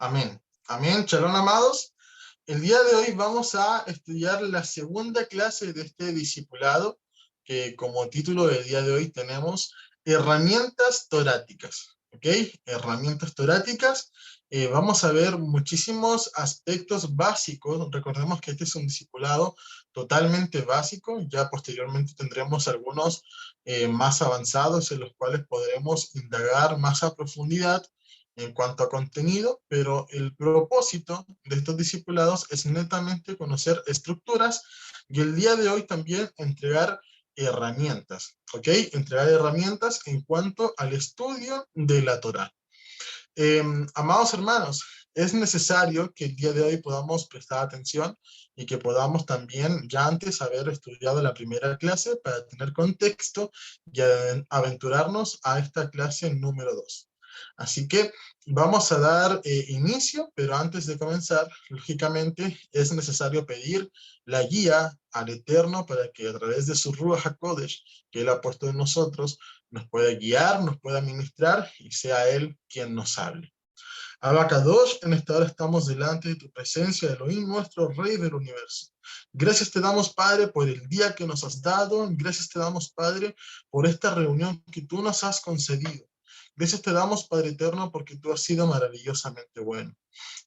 Amén. Amén. Shalom, amados. El día de hoy vamos a estudiar la segunda clase de este discipulado, que como título del día de hoy tenemos herramientas toráticas. ¿Ok? Herramientas toráticas. Vamos a ver muchísimos aspectos básicos. Recordemos que este es un discipulado totalmente básico. Ya posteriormente tendremos algunos más avanzados en los cuales podremos indagar más a profundidad en cuanto a contenido, pero el propósito de estos discipulados es netamente conocer estructuras y el día de hoy también entregar herramientas, ¿ok? Entregar herramientas en cuanto al estudio de la Torá. Amados hermanos, es necesario que el día de hoy podamos prestar atención y que podamos también ya antes haber estudiado la primera clase para tener contexto y aventurarnos a esta clase número 2. Así que vamos a dar inicio, pero antes de comenzar, lógicamente es necesario pedir la guía al Eterno para que a través de su Ruach HaKodesh que Él ha puesto en nosotros, nos pueda guiar, nos pueda ministrar y sea Él quien nos hable. Abacadosh, en esta hora estamos delante de tu presencia, Elohim, nuestro Rey del universo. Gracias te damos, Padre, por el día que nos has dado. Gracias te damos, Padre, por esta reunión que tú nos has concedido. Gracias te damos, Padre eterno, porque tú has sido maravillosamente bueno.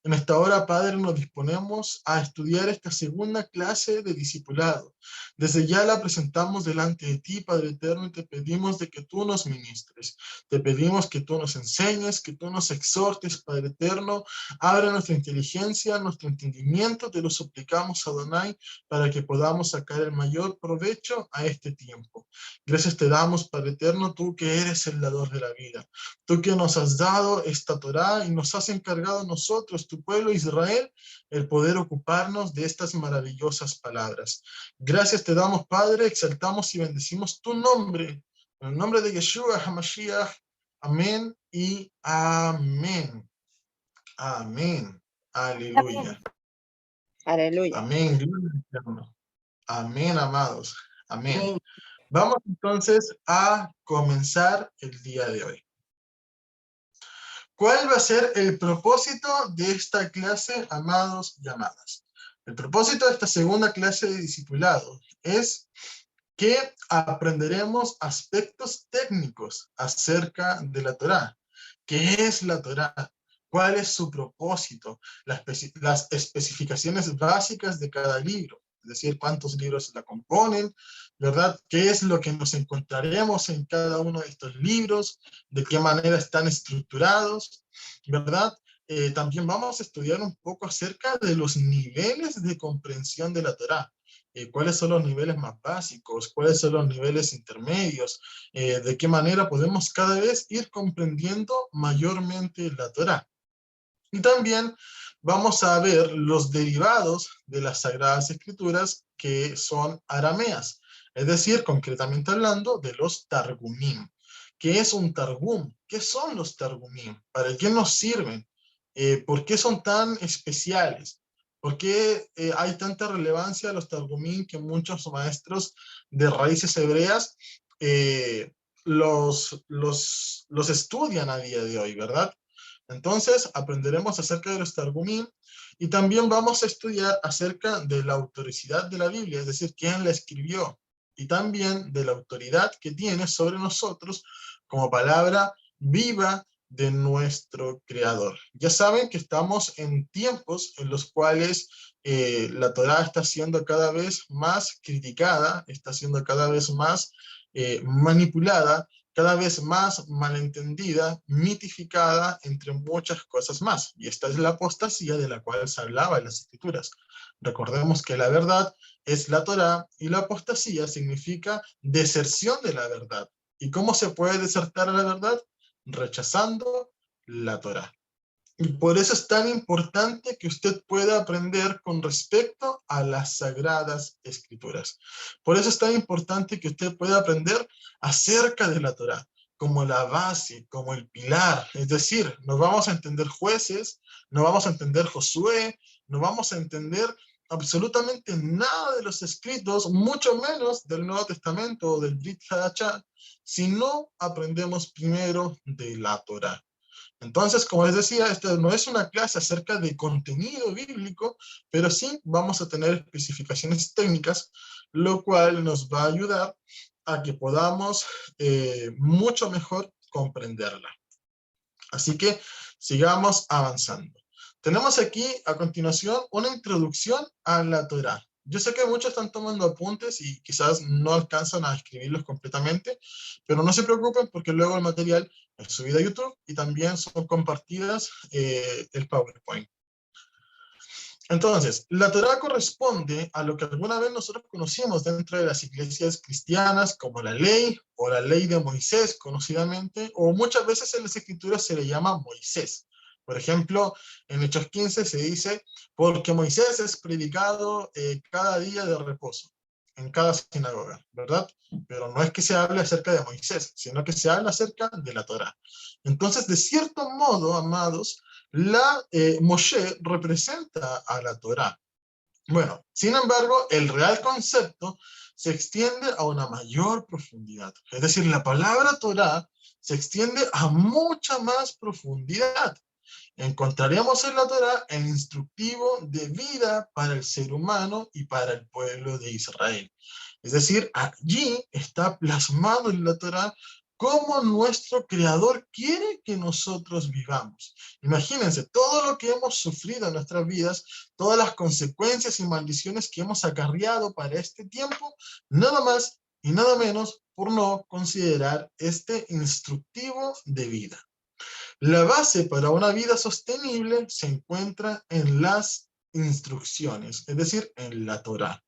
En esta hora, Padre, nos disponemos a estudiar esta segunda clase de discipulado. Desde ya la presentamos delante de ti, Padre eterno, y te pedimos de que tú nos ministres. Te pedimos que tú nos enseñes, que tú nos exhortes, Padre eterno. Abre nuestra inteligencia, nuestro entendimiento, te lo suplicamos, Adonai, para que podamos sacar el mayor provecho a este tiempo. Gracias te damos, Padre eterno, tú que eres el dador de la vida. Tú que nos has dado esta Torá y nos has encargado a nosotros, tu pueblo Israel, el poder ocuparnos de estas maravillosas palabras. Gracias te damos, Padre, exaltamos y bendecimos tu nombre. En el nombre de Yeshua HaMashiach. Amén y amén. Amén. Aleluya. Amén. Aleluya. Amén. Gloria al Eterno. Amén, amados. Amén. Amén. Vamos entonces a comenzar el día de hoy. ¿Cuál va a ser el propósito de esta clase, amados y amadas? El propósito de esta segunda clase de discipulado es que aprenderemos aspectos técnicos acerca de la Torá. ¿Qué es la Torá? ¿Cuál es su propósito? Las especificaciones básicas de cada libro, es decir, cuántos libros la componen, ¿verdad? ¿Qué es lo que nos encontraremos en cada uno de estos libros? ¿De qué manera están estructurados? ¿Verdad? También vamos a estudiar un poco acerca de los niveles de comprensión de la Torá. ¿Cuáles son los niveles más básicos? ¿Cuáles son los niveles intermedios? ¿De qué manera podemos cada vez ir comprendiendo mayormente la Torá? Y también vamos a ver los derivados de las Sagradas Escrituras que son arameas, es decir, concretamente hablando de los Targumim. ¿Qué es un Targum? ¿Qué son los Targumim? ¿Para qué nos sirven? ¿Por qué son tan especiales? ¿Por qué hay tanta relevancia a los Targumim que muchos maestros de raíces hebreas los estudian a día de hoy, ¿verdad? Entonces aprenderemos acerca de los Targumim y también vamos a estudiar acerca de la autoricidad de la Biblia, es decir, quién la escribió, y también de la autoridad que tiene sobre nosotros como palabra viva de nuestro Creador. Ya saben que estamos en tiempos en los cuales la Torá está siendo cada vez más criticada, está siendo cada vez más manipulada, cada vez más malentendida, mitificada, entre muchas cosas más. Y esta es la apostasía de la cual se hablaba en las Escrituras. Recordemos que la verdad es la Torá y la apostasía significa deserción de la verdad. ¿Y cómo se puede desertar a la verdad? Rechazando la Torá. Y por eso es tan importante que usted pueda aprender con respecto a las Sagradas Escrituras. Por eso es tan importante que usted pueda aprender acerca de la Torá, como la base, como el pilar. Es decir, no vamos a entender Jueces, no vamos a entender Josué, no vamos a entender absolutamente nada de los escritos, mucho menos del Nuevo Testamento o del Brit Hadashah, si no aprendemos primero de la Torá. Entonces, como les decía, esta no es una clase acerca de contenido bíblico, pero sí vamos a tener especificaciones técnicas, lo cual nos va a ayudar a que podamos mucho mejor comprenderla. Así que sigamos avanzando. Tenemos aquí a continuación una introducción a la Torá. Yo sé que muchos están tomando apuntes y quizás no alcanzan a escribirlos completamente, pero no se preocupen porque luego el material es subido a YouTube y también son compartidas el PowerPoint. Entonces, la Torá corresponde a lo que alguna vez nosotros conocimos dentro de las iglesias cristianas como la ley o la ley de Moisés, conocidamente, o muchas veces en las escrituras se le llama Moisés. Por ejemplo, en Hechos 15 se dice, porque Moisés es predicado cada día de reposo, en cada sinagoga, ¿verdad? Pero no es que se hable acerca de Moisés, sino que se habla acerca de la Torá. Entonces, de cierto modo, amados, Moshe representa a la Torá. Bueno, sin embargo, el real concepto se extiende a una mayor profundidad. Es decir, la palabra Torá se extiende a mucha más profundidad. Encontraremos en la Torá el instructivo de vida para el ser humano y para el pueblo de Israel. Es decir, allí está plasmado en la Torá cómo nuestro Creador quiere que nosotros vivamos. Imagínense, todo lo que hemos sufrido en nuestras vidas, todas las consecuencias y maldiciones que hemos acarreado para este tiempo, nada más y nada menos por no considerar este instructivo de vida. La base para una vida sostenible se encuentra en las instrucciones, es decir, en la Torá.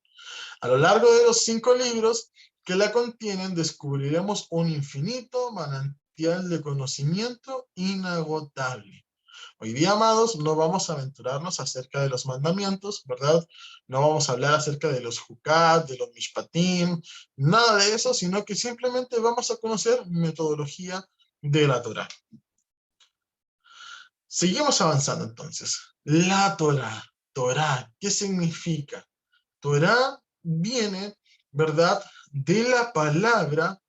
A lo largo de los 5 libros que la contienen, descubriremos un infinito manantial de conocimiento inagotable. Hoy día, amados, no vamos a aventurarnos acerca de los mandamientos, ¿verdad? No vamos a hablar acerca de los Jucat, de los Mishpatim, nada de eso, sino que simplemente vamos a conocer metodología de la Torá. Seguimos avanzando entonces. La Torá. Torá, ¿qué significa? Torá viene, ¿verdad?, de la palabra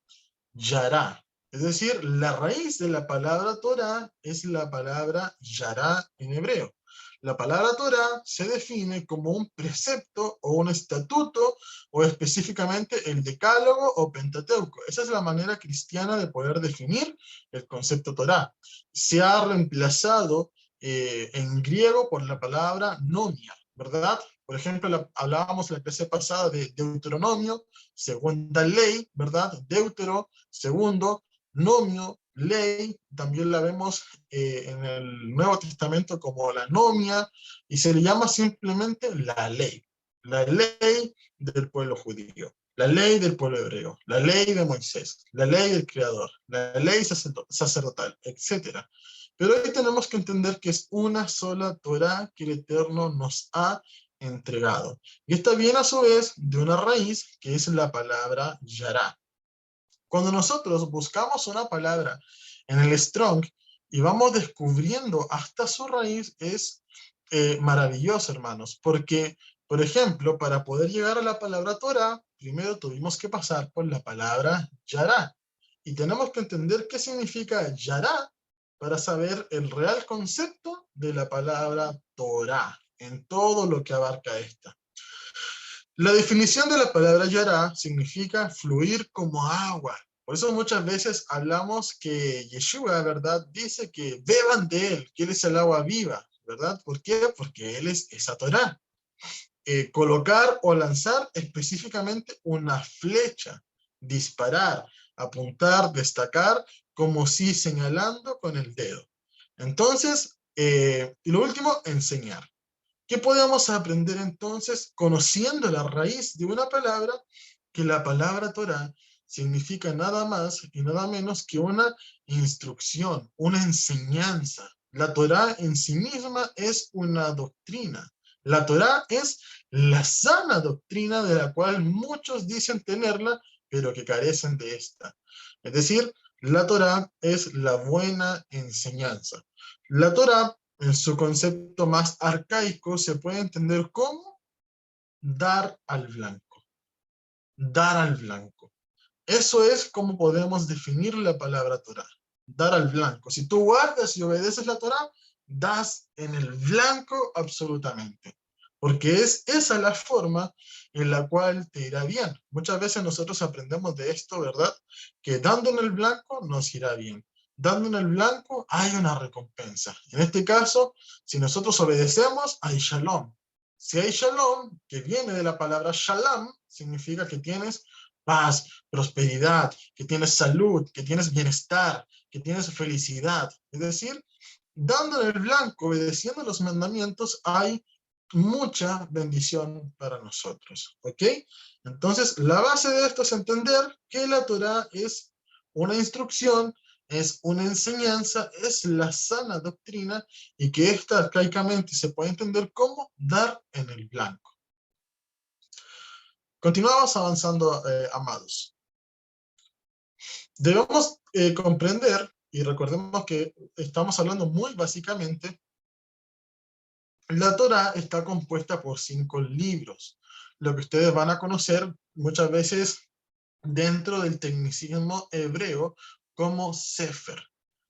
yará. Es decir, la raíz de la palabra Torá es la palabra yará en hebreo. La palabra Torá se define como un precepto o un estatuto o específicamente el decálogo o pentateuco. Esa es la manera cristiana de poder definir el concepto Torá. Se ha reemplazado en griego por la palabra nomia, ¿verdad? Por ejemplo, hablábamos la clase pasada de Deuteronomio, segunda ley, ¿verdad? Deutero, segundo, nomio, ley, también la vemos en el Nuevo Testamento como la nomia, y se le llama simplemente la ley del pueblo judío, la ley del pueblo hebreo, la ley de Moisés, la ley del Creador, la ley sacerdotal, etc. Pero hoy tenemos que entender que es una sola Torá que el Eterno nos ha entregado. Y esta viene a su vez de una raíz que es la palabra yará. Cuando nosotros buscamos una palabra en el Strong y vamos descubriendo hasta su raíz, es maravilloso, hermanos, porque, por ejemplo, para poder llegar a la palabra Torah, primero tuvimos que pasar por la palabra yará. Y tenemos que entender qué significa yará para saber el real concepto de la palabra Torah, en todo lo que abarca esta. La definición de la palabra yará significa fluir como agua. Por eso muchas veces hablamos que Yeshua, ¿verdad?, dice que beban de él, que él es el agua viva, ¿verdad? ¿Por qué? Porque él es esa Torá. Colocar o lanzar específicamente una flecha, disparar, apuntar, destacar, como si señalando con el dedo. Entonces, y lo último, enseñar. ¿Qué podemos aprender entonces conociendo la raíz de una palabra? Que la palabra Torá significa nada más y nada menos que una instrucción, una enseñanza. La Torá en sí misma es una doctrina. La Torá es la sana doctrina de la cual muchos dicen tenerla, pero que carecen de esta. Es decir, la Torá es la buena enseñanza. La Torá, en su concepto más arcaico, se puede entender como dar al blanco. Dar al blanco. Eso es como podemos definir la palabra Torá. dar al blanco. Si tú guardas y obedeces la Torá, das en el blanco absolutamente. Porque es esa la forma en la cual te irá bien. Muchas veces nosotros aprendemos de esto, ¿verdad? Que dando en el blanco nos irá bien. Dando en el blanco hay una recompensa. En este caso, si nosotros obedecemos, hay shalom. Si hay shalom, que viene de la palabra shalom, significa que tienes paz, prosperidad, que tienes salud, que tienes bienestar, que tienes felicidad. Es decir, dando en el blanco, obedeciendo los mandamientos, hay mucha bendición para nosotros. ¿Ok? Entonces, la base de esto es entender que la Torá es una instrucción, es una enseñanza, es la sana doctrina, y que esta arcaicamente se puede entender como dar en el blanco. Continuamos avanzando, amados. Debemos comprender, y recordemos que estamos hablando muy básicamente, la Torá está compuesta por 5 libros, lo que ustedes van a conocer muchas veces dentro del tecnicismo hebreo como sefer.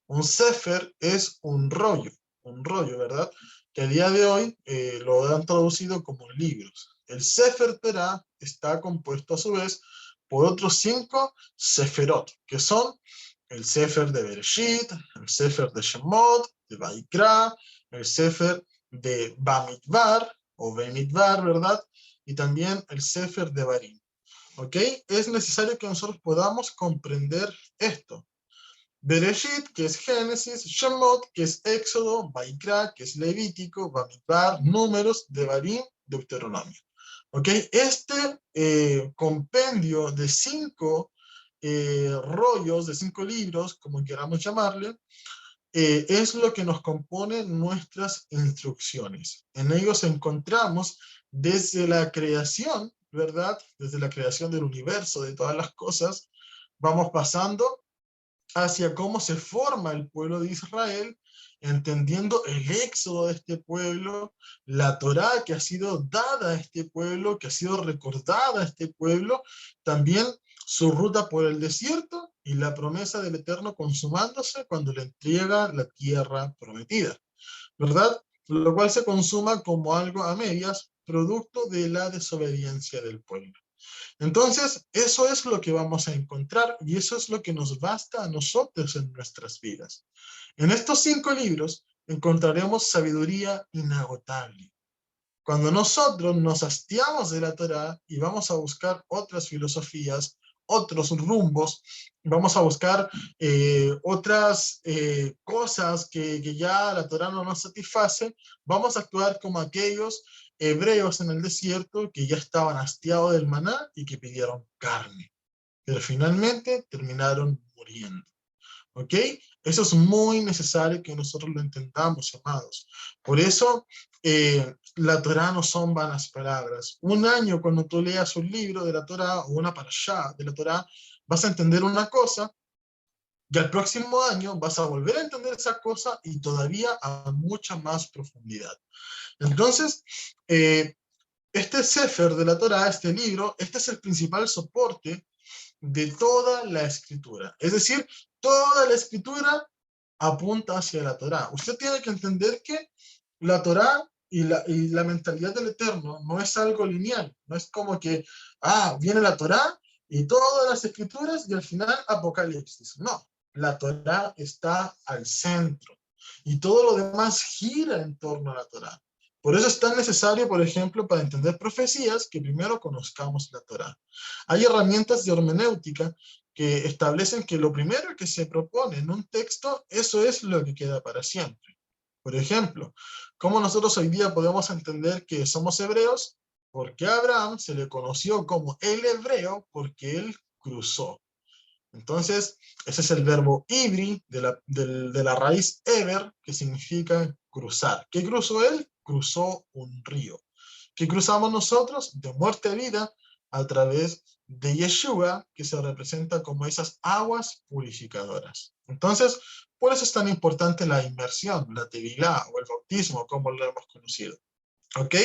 Un sefer es un rollo, ¿verdad? Que a día de hoy lo han traducido como libros. El sefer Torá está compuesto a su vez por otros 5 seferot, que son el sefer de Bereshit, el sefer de Shemot, de Vaikra, el sefer de Bamidbar, o Bemidbar, ¿verdad? Y también el sefer de Barim. ¿Ok? Es necesario que nosotros podamos comprender esto. Bereshit, que es Génesis, Shemot, que es Éxodo, Vaikra, que es Levítico, Bamidbar, Números, Devarim, Deuteronomio. ¿Ok? Este compendio de 5 rollos, de 5 libros, como queramos llamarle, es lo que nos compone nuestras instrucciones. En ellos encontramos desde la creación, ¿verdad? Desde la creación del universo, de todas las cosas, vamos pasando hacia cómo se forma el pueblo de Israel, entendiendo el éxodo de este pueblo, la Torá que ha sido dada a este pueblo, que ha sido recordada a este pueblo, también su ruta por el desierto y la promesa del Eterno consumándose cuando le entrega la tierra prometida, ¿verdad? Lo cual se consuma como algo a medias, producto de la desobediencia del pueblo. Entonces, eso es lo que vamos a encontrar y eso es lo que nos basta a nosotros en nuestras vidas. En estos 5 libros encontraremos sabiduría inagotable. Cuando nosotros nos hastiamos de la Torá y vamos a buscar otras filosofías, otros rumbos, vamos a buscar otras cosas que ya la Torá no nos satisface, vamos a actuar como aquellos hebreos en el desierto que ya estaban hastiados del maná y que pidieron carne, pero finalmente terminaron muriendo. ¿Ok? Eso es muy necesario que nosotros lo entendamos, amados. Por eso, la Torá no son vanas palabras. Un año cuando tú leas un libro de la Torá o una parashá de la Torá, vas a entender una cosa y al próximo año vas a volver a entender esa cosa y todavía a mucha más profundidad. Entonces, este Sefer de la Torá, este libro, este es el principal soporte de toda la escritura. Es decir, toda la escritura apunta hacia la Torá. Usted tiene que entender que la Torá y la mentalidad del Eterno no es algo lineal. No es como que, viene la Torá y todas las escrituras y al final Apocalipsis. No, la Torá está al centro y todo lo demás gira en torno a la Torá. Por eso es tan necesario, por ejemplo, para entender profecías, que primero conozcamos la Torá. Hay herramientas de hermenéutica que establecen que lo primero que se propone en un texto, eso es lo que queda para siempre. Por ejemplo, ¿cómo nosotros hoy día podemos entender que somos hebreos? Porque a Abraham se le conoció como el hebreo porque él cruzó. Entonces, ese es el verbo ibri de la raíz eber, que significa cruzar. ¿Qué cruzó él? Cruzó un río. ¿Qué cruzamos nosotros? De muerte a vida, a través de Yeshua, que se representa como esas aguas purificadoras. Entonces, por eso es tan importante la inmersión, la tevilá o el bautismo, como lo hemos conocido. ¿Ok?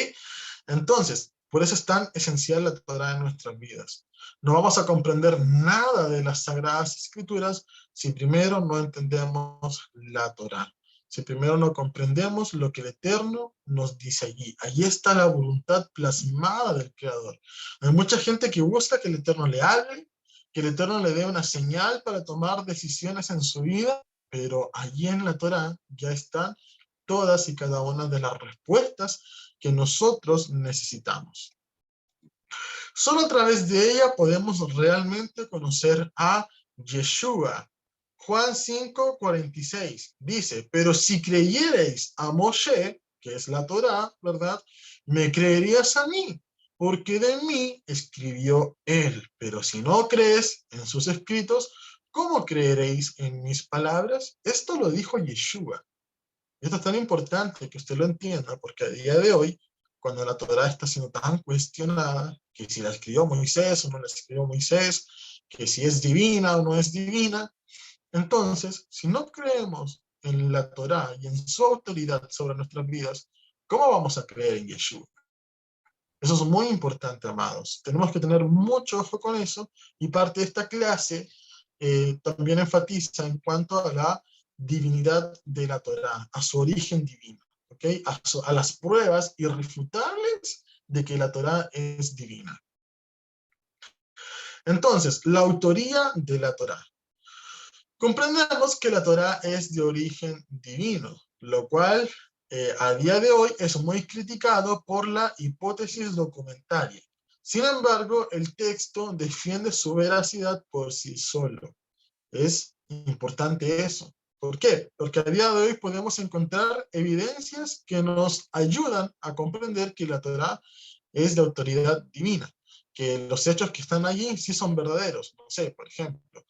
Entonces, Por eso es tan esencial la Torá en nuestras vidas. No vamos a comprender nada de las Sagradas Escrituras si primero no entendemos la Torá. Si primero no comprendemos lo que el Eterno nos dice allí. Allí está la voluntad plasmada del Creador. Hay mucha gente que busca que el Eterno le hable, que el Eterno le dé una señal para tomar decisiones en su vida, pero allí en la Torá ya están todas y cada una de las respuestas que nosotros necesitamos. Solo a través de ella podemos realmente conocer a Yeshua. Juan 5:46 dice, pero si creyereis a Moshe, que es la Torá, ¿verdad? Me creerías a mí, porque de mí escribió él. Pero si no crees en sus escritos, ¿cómo creeréis en mis palabras? Esto lo dijo Yeshua. Esto es tan importante que usted lo entienda, porque a día de hoy, cuando la Torá está siendo tan cuestionada, que si la escribió Moisés o no la escribió Moisés, que si es divina o no es divina, entonces, si no creemos en la Torá y en su autoridad sobre nuestras vidas, ¿cómo vamos a creer en Yeshua? Eso es muy importante, amados. Tenemos que tener mucho ojo con eso, y parte de esta clase también enfatiza en cuanto a la divinidad de la Torá, a su origen divino, ¿okay? A las pruebas irrefutables de que la Torá es divina. Entonces, la autoría de la Torá. Comprendemos que la Torá es de origen divino, lo cual a día de hoy es muy criticado por la hipótesis documentaria. Sin embargo, el texto defiende su veracidad por sí solo. Es importante eso. ¿Por qué? Porque a día de hoy podemos encontrar evidencias que nos ayudan a comprender que la Torá es de autoridad divina, que los hechos que están allí sí son verdaderos. No sé, por ejemplo,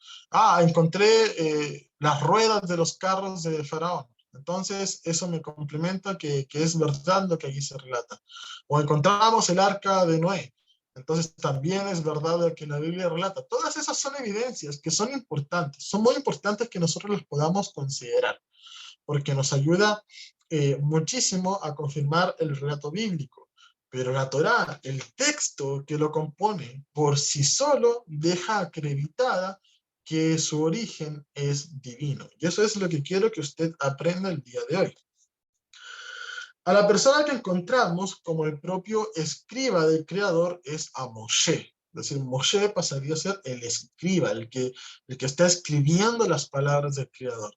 encontré las ruedas de los carros de Faraón. Entonces, eso me complementa que es verdad lo que allí se relata. O encontramos el arca de Noé. Entonces, también es verdad lo que la Biblia relata. Todas esas son evidencias que son importantes. Son muy importantes que nosotros las podamos considerar, porque nos ayuda muchísimo a confirmar el relato bíblico. Pero la Torá, el texto que lo compone, por sí solo deja acreditada que su origen es divino. Y eso es lo que quiero que usted aprenda el día de hoy. A la persona que encontramos como el propio escriba del Creador es a Moshe. Es decir, Moshe pasaría a ser el escriba, el que está escribiendo las palabras del Creador.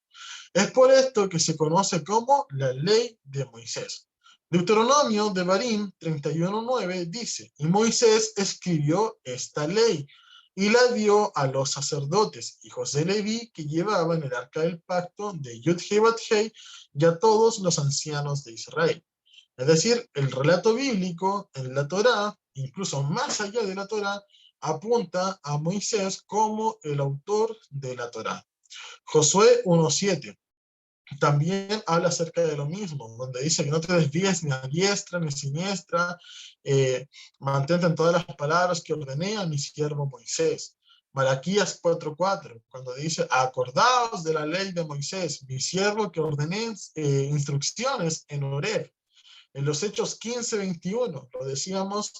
Es por esto que se conoce como la ley de Moisés. Deuteronomio de Barim 31:9 dice, y Moisés escribió esta ley y la dio a los sacerdotes, hijos de Leví, que llevaban el arca del pacto de Yud-Heh Bat-Heh, y a todos los ancianos de Israel. Es decir, el relato bíblico en la Torá, incluso más allá de la Torá, apunta a Moisés como el autor de la Torá. Josué 1:7 también habla acerca de lo mismo, donde dice que no te desvíes ni a diestra ni a siniestra, mantente en todas las palabras que ordené a mi siervo Moisés. Malaquías 4:4, cuando dice, acordaos de la ley de Moisés, mi siervo que ordené instrucciones en Horeb. En los Hechos 15:21, lo decíamos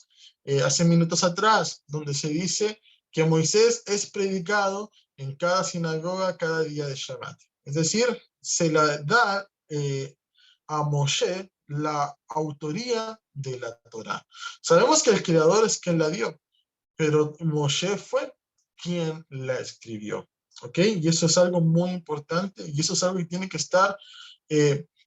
hace minutos atrás, donde se dice que Moisés es predicado en cada sinagoga cada día de Shabbat. Es decir, se la da a Moshe la autoría de la Torá. Sabemos que el creador es quien la dio, pero Moshe fue quien la escribió. ¿Ok? Y eso es algo muy importante, y eso es algo que tiene que estar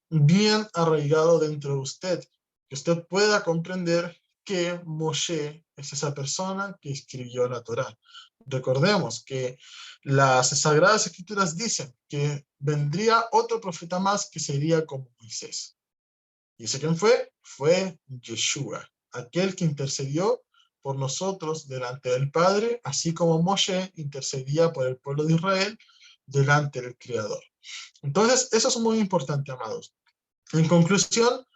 bien arraigado dentro de usted, que usted pueda comprender que Moshe es esa persona que escribió la Torá. Recordemos que las Sagradas Escrituras dicen que vendría otro profeta más que sería como Moisés. ¿Y ese quién fue? Fue Yeshua, aquel que intercedió por nosotros delante del Padre, así como Moshe intercedía por el pueblo de Israel delante del Creador. Entonces, eso es muy importante, amados. En conclusión,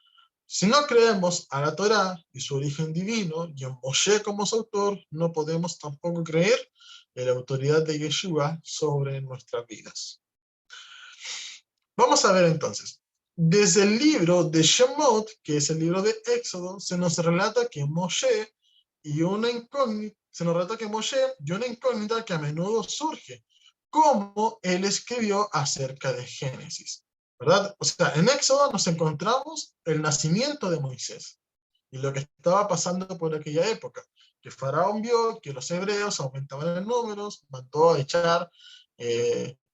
si no creemos a la Torá y su origen divino, y en Moshe como su autor, no podemos tampoco creer en la autoridad de Yeshua sobre nuestras vidas. Vamos a ver entonces. desde el libro de Shemot, que es el libro de Éxodo, se nos relata que Moshe y una incógnita, que a menudo surge, cómo él escribió acerca de Génesis, ¿verdad? O sea, en Éxodo nos encontramos el nacimiento de Moisés y lo que estaba pasando por aquella época, que Faraón vio que los hebreos aumentaban en números, mandó a echar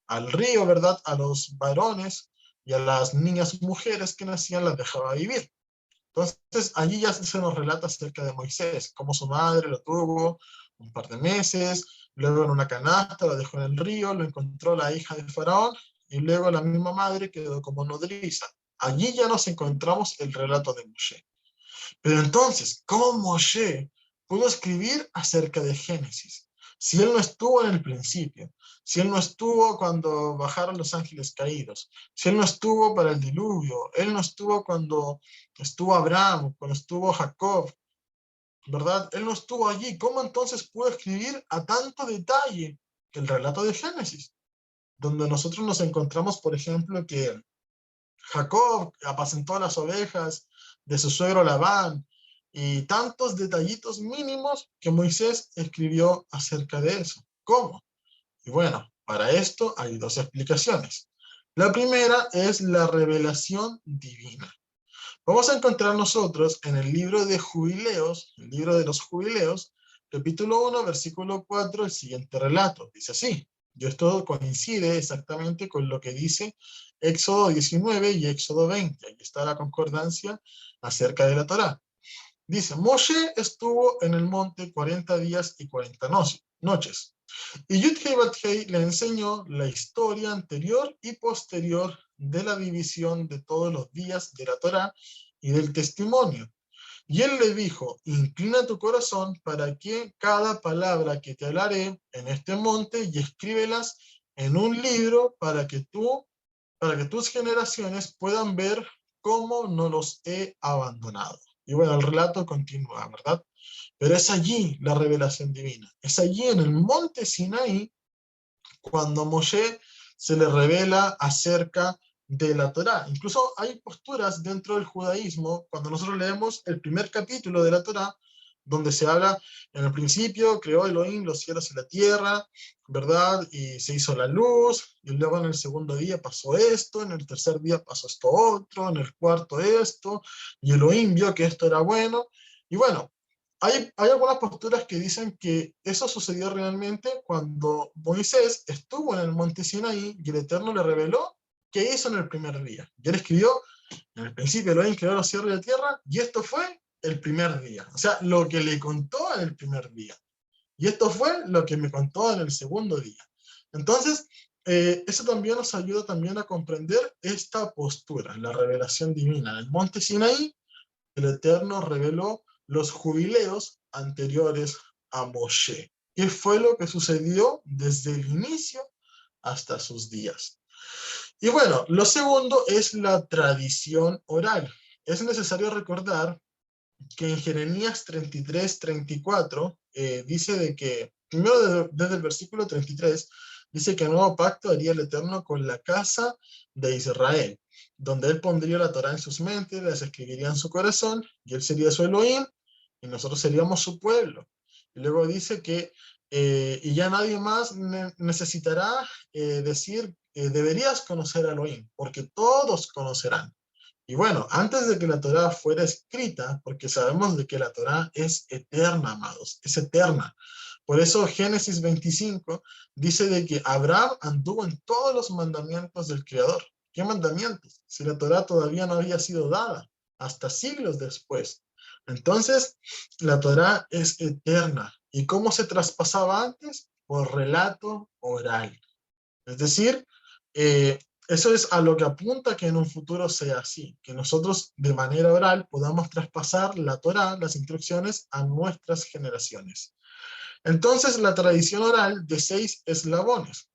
al río, ¿verdad?, a los varones, y a las niñas mujeres que nacían las dejaba vivir. Entonces, allí ya se nos relata acerca de Moisés, cómo su madre lo tuvo un par de meses, luego en una canasta lo dejó en el río, lo encontró la hija de Faraón, y luego la misma madre quedó como nodriza. Allí ya nos encontramos el relato de Moshe. Pero entonces, ¿cómo Moshe pudo escribir acerca de Génesis? Si él no estuvo en el principio, si él no estuvo cuando bajaron los ángeles caídos, si él no estuvo para el diluvio, él no estuvo cuando estuvo Abraham, cuando estuvo Jacob, ¿verdad? Él no estuvo allí. ¿Cómo entonces pudo escribir a tanto detalle el relato de Génesis? Donde nosotros nos encontramos, por ejemplo, que Jacob apacentó las ovejas de su suegro Labán, y tantos detallitos mínimos que Moisés escribió acerca de eso. ¿Cómo? Y bueno, para esto hay dos explicaciones. La primera es la revelación divina. Vamos a encontrar nosotros en el libro de Jubileos, el libro de los Jubileos, capítulo 1, versículo 4, el siguiente relato. Dice así, y esto coincide exactamente con lo que dice Éxodo 19 y Éxodo 20. Aquí está la concordancia acerca de la Torá. Dice, Moshe estuvo en el monte 40 días y 40 noches. Y Yud-Hei Bat-Hei le enseñó la historia anterior y posterior de la división de todos los días de la Torá y del testimonio. Y él le dijo, inclina tu corazón para que cada palabra que te hablaré en este monte y escríbelas en un libro para que tus generaciones puedan ver cómo no los he abandonado. Y bueno, el relato continúa, ¿verdad? Pero es allí la revelación divina. Es allí en el monte Sinaí cuando a Moshe se le revela acerca de la Torá. Incluso hay posturas dentro del judaísmo, cuando nosotros leemos el primer capítulo de la Torá, donde se habla, en el principio creó Elohim los cielos y la tierra, ¿verdad? Y se hizo la luz, y luego en el segundo día pasó esto, en el tercer día pasó esto otro, en el cuarto esto, y Elohim vio que esto era bueno, y bueno, hay algunas posturas que dicen que eso sucedió realmente cuando Moisés estuvo en el monte Sinaí y el Eterno le reveló qué hizo en el primer día. Y él escribió, en el principio Elohim creó los cielos y la tierra, y esto fue el primer día. O sea, lo que le contó en el primer día. Y esto fue lo que me contó en el segundo día. Entonces, eso también nos ayuda también a comprender esta postura, la revelación divina. En el monte Sinaí, el Eterno reveló los jubileos anteriores a Moshe. ¿Qué fue lo que sucedió desde el inicio hasta sus días? Y bueno, lo segundo es la tradición oral. Es necesario recordar que en Jeremías 33-34 dice de que, primero desde el versículo 33, dice que el nuevo pacto haría el Eterno con la casa de Israel, donde él pondría la Torá en sus mentes, las escribiría en su corazón, y él sería su Elohim, y nosotros seríamos su pueblo. Y luego dice que, y ya nadie más necesitará decir, deberías conocer a Elohim, porque todos conocerán. Y bueno, antes de que la Torá fuera escrita, porque sabemos de que la Torá es eterna, amados, es eterna. Por eso Génesis 25 dice de que Abraham anduvo en todos los mandamientos del Creador. ¿Qué mandamientos? Si la Torá todavía no había sido dada, hasta siglos después. Entonces, la Torá es eterna. ¿Y cómo se traspasaba antes? Por relato oral. Es decir, eso es a lo que apunta que en un futuro sea así, que nosotros de manera oral podamos traspasar la Torá, las instrucciones, a nuestras generaciones. Entonces, la tradición oral de 6 eslabones.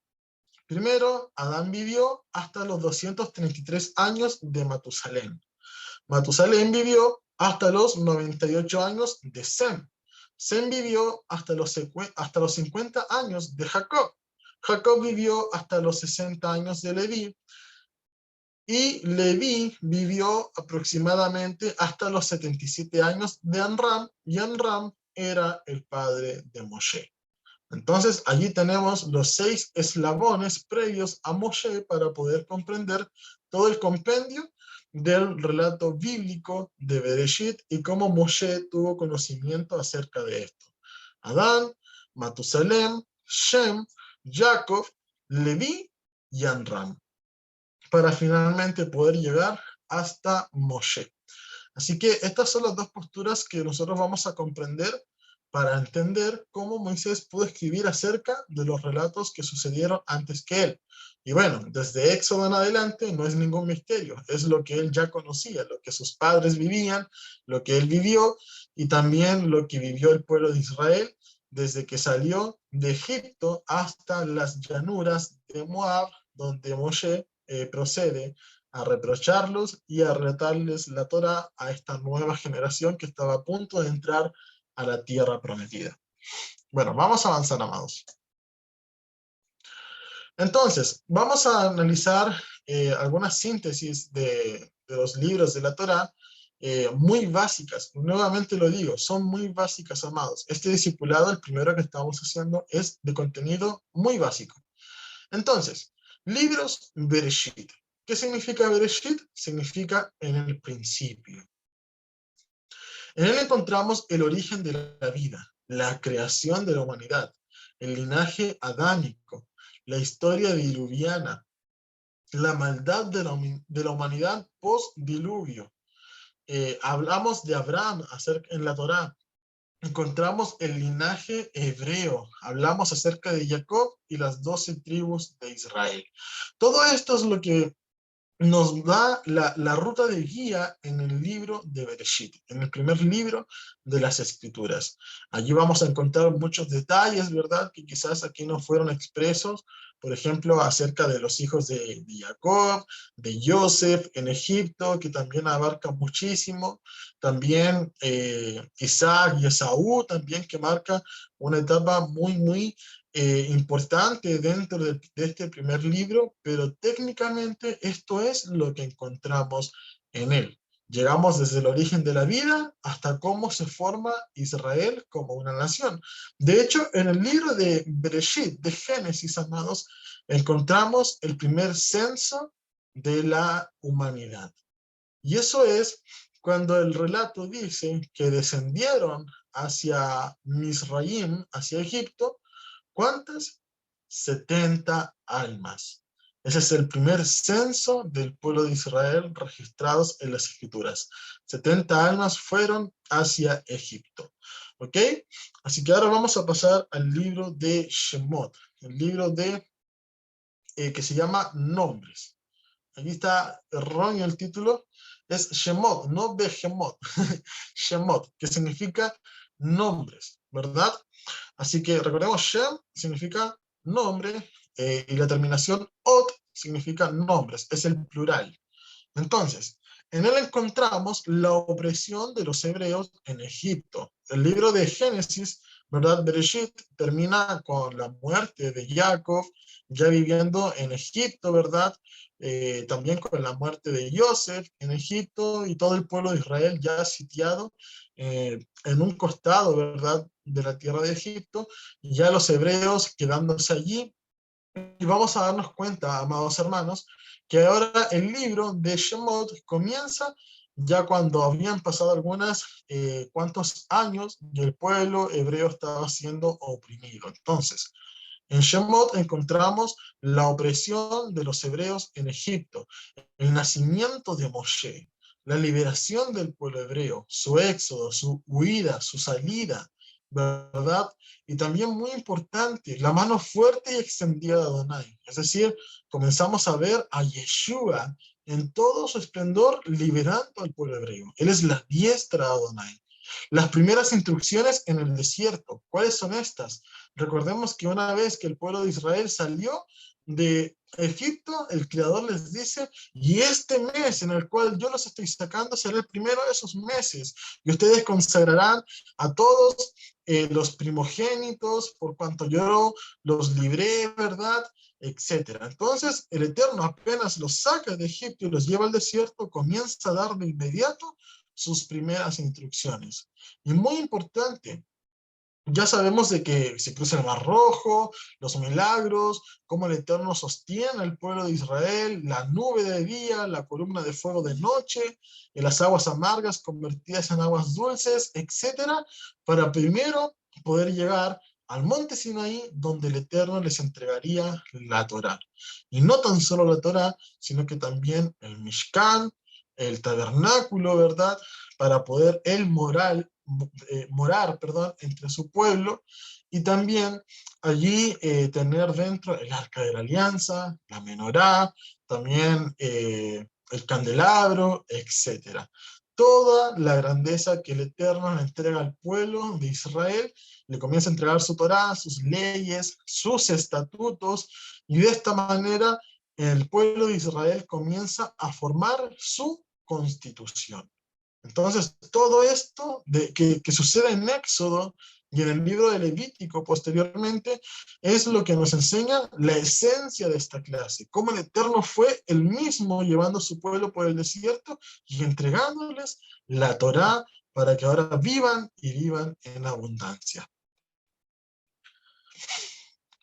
Primero, Adán vivió hasta los 233 años de Matusalén. Matusalén vivió hasta los 98 años de Sem. Sem vivió hasta los 50 años de Jacob. Jacob vivió hasta los 60 años de Leví, Y Leví vivió aproximadamente hasta los 77 años de Amram, y Amram era el padre de Moshe. Entonces, allí tenemos los 6 eslabones previos a Moshe para poder comprender todo el compendio del relato bíblico de Bereshit y cómo Moshe tuvo conocimiento acerca de esto. Adán, Matusalem, Shem, Jacob, Leví y Amram, para finalmente poder llegar hasta Moshe. Así que estas son las dos posturas que nosotros vamos a comprender para entender cómo Moisés pudo escribir acerca de los relatos que sucedieron antes que él. Y bueno, desde Éxodo en adelante no es ningún misterio, es lo que él ya conocía, lo que sus padres vivían, lo que él vivió, y también lo que vivió el pueblo de Israel desde que salió de Egipto hasta las llanuras de Moab, donde Moshe procede a reprocharlos y a relatarles la Torá a esta nueva generación que estaba a punto de entrar a la tierra prometida. Bueno, vamos a avanzar, amados. Entonces, vamos a analizar algunas síntesis de los libros de la Torá, muy básicas. Nuevamente lo digo, son muy básicas, amados. Este discipulado, el primero que estamos haciendo, es de contenido muy básico. Entonces, libros Bereshit. ¿Qué significa Bereshit? Significa en el principio. En él encontramos el origen de la vida, la creación de la humanidad, el linaje adámico, la historia diluviana, la maldad de la humanidad post-diluvio. Hablamos de Abraham en la Torá. Encontramos el linaje hebreo. Hablamos acerca de Jacob y las 12 tribus de Israel. Todo esto es lo que nos da la ruta de guía en el libro de Bereshit, en el primer libro de las Escrituras. Allí vamos a encontrar muchos detalles, ¿verdad?, que quizás aquí no fueron expresos, por ejemplo, acerca de los hijos de Jacob, de Joseph en Egipto, que también abarca muchísimo, también Isaac y Esaú, también que marca una etapa muy importante dentro de este primer libro, pero técnicamente esto es lo que encontramos en él. Llegamos desde el origen de la vida hasta cómo se forma Israel como una nación. De hecho, en el libro de Bereshit, de Génesis, amados, encontramos el primer censo de la humanidad. Y eso es cuando el relato dice que descendieron hacia Misraim, hacia Egipto. ¿Cuántas? 70 almas. Ese es el primer censo del pueblo de Israel registrados en las Escrituras. 70 almas fueron hacia Egipto. ¿Ok? Así que ahora vamos a pasar al libro de Shemot, el libro que se llama Nombres. Aquí está erróneo el título, es Shemot, no Behemot. Shemot, que significa nombres, ¿verdad? Así que recordemos, Shem significa nombre, y la terminación Ot significa nombres, es el plural. Entonces, en él encontramos la opresión de los hebreos en Egipto. El libro de Génesis, ¿verdad? Bereshit termina con la muerte de Jacob, ya viviendo en Egipto, ¿verdad? También con la muerte de Joseph en Egipto y todo el pueblo de Israel ya sitiado en un costado, ¿verdad?, de la tierra de Egipto, y ya los hebreos quedándose allí. Y vamos a darnos cuenta, amados hermanos, que ahora el libro de Shemot comienza ya cuando habían pasado cuantos años y el pueblo hebreo estaba siendo oprimido. Entonces, en Shemot encontramos la opresión de los hebreos en Egipto, el nacimiento de Moshe, la liberación del pueblo hebreo, su éxodo, su huida, su salida, ¿verdad? Y también muy importante, la mano fuerte y extendida de Adonai. Es decir, comenzamos a ver a Yeshua en todo su esplendor liberando al pueblo hebreo. Él es la diestra de Adonai. Las primeras instrucciones en el desierto, ¿cuáles son estas? Recordemos que una vez que el pueblo de Israel salió de Egipto, el Creador les dice, y este mes en el cual yo los estoy sacando será el primero de esos meses, y ustedes consagrarán a todos los primogénitos, por cuanto yo los libré, ¿verdad? Etcétera. Entonces, el Eterno apenas los saca de Egipto y los lleva al desierto, comienza a dar de inmediato sus primeras instrucciones. Y muy importante, ya sabemos de que se cruza el Mar Rojo, los milagros, cómo el Eterno sostiene al pueblo de Israel, la nube de día, la columna de fuego de noche, y las aguas amargas convertidas en aguas dulces, etcétera, para primero poder llegar al monte Sinaí, donde el Eterno les entregaría la Torá. Y no tan solo la Torá, sino que también el Mishkan, el tabernáculo, ¿verdad? Para poder él morar, perdón, entre su pueblo, y también allí tener dentro el arca de la alianza, la menorá, también el candelabro, etcétera. Toda la grandeza que el Eterno le entrega al pueblo de Israel, le comienza a entregar su Torá, sus leyes, sus estatutos, y de esta manera el pueblo de Israel comienza a formar su constitución. Entonces, todo esto que sucede en Éxodo y en el libro de Levítico posteriormente es lo que nos enseña la esencia de esta clase, cómo el Eterno fue el mismo llevando a su pueblo por el desierto y entregándoles la Torá para que ahora vivan y vivan en abundancia.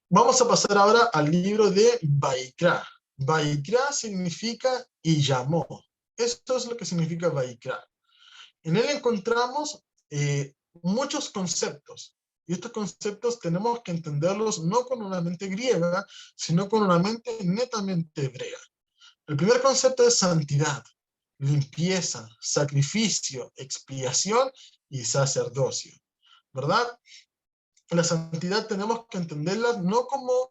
Vamos a pasar ahora al libro de Vaikra. Vaikra significa y llamó. Esto es lo que significa Vaikra. En él encontramos muchos conceptos, y estos conceptos tenemos que entenderlos no con una mente griega, sino con una mente netamente hebrea. El primer concepto es santidad, limpieza, sacrificio, expiación y sacerdocio, ¿verdad? La santidad tenemos que entenderla no como